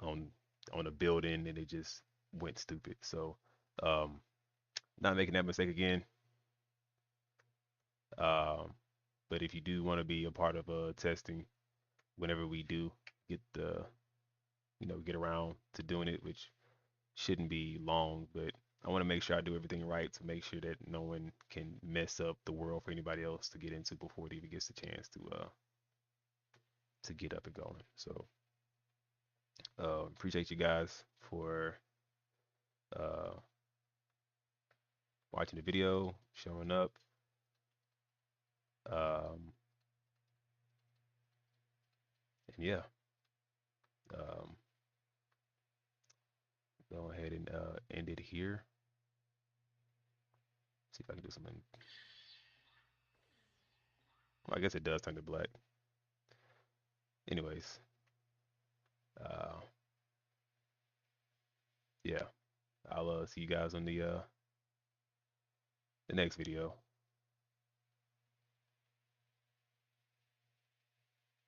on a building, and it just went stupid. So, um, not making that mistake again. Um, but if you do want to be a part of testing, whenever we do get the get around to doing it, which shouldn't be long, but I want to make sure I do everything right to make sure that no one can mess up the world for anybody else to get into before it even gets the chance to get up and going. So appreciate you guys for uh, watching the video, showing up. Um, and yeah, um, go ahead and end it here. See if I can do something. Well, I guess it does turn to black. Anyways, uh, yeah, I'll see you guys on the next video.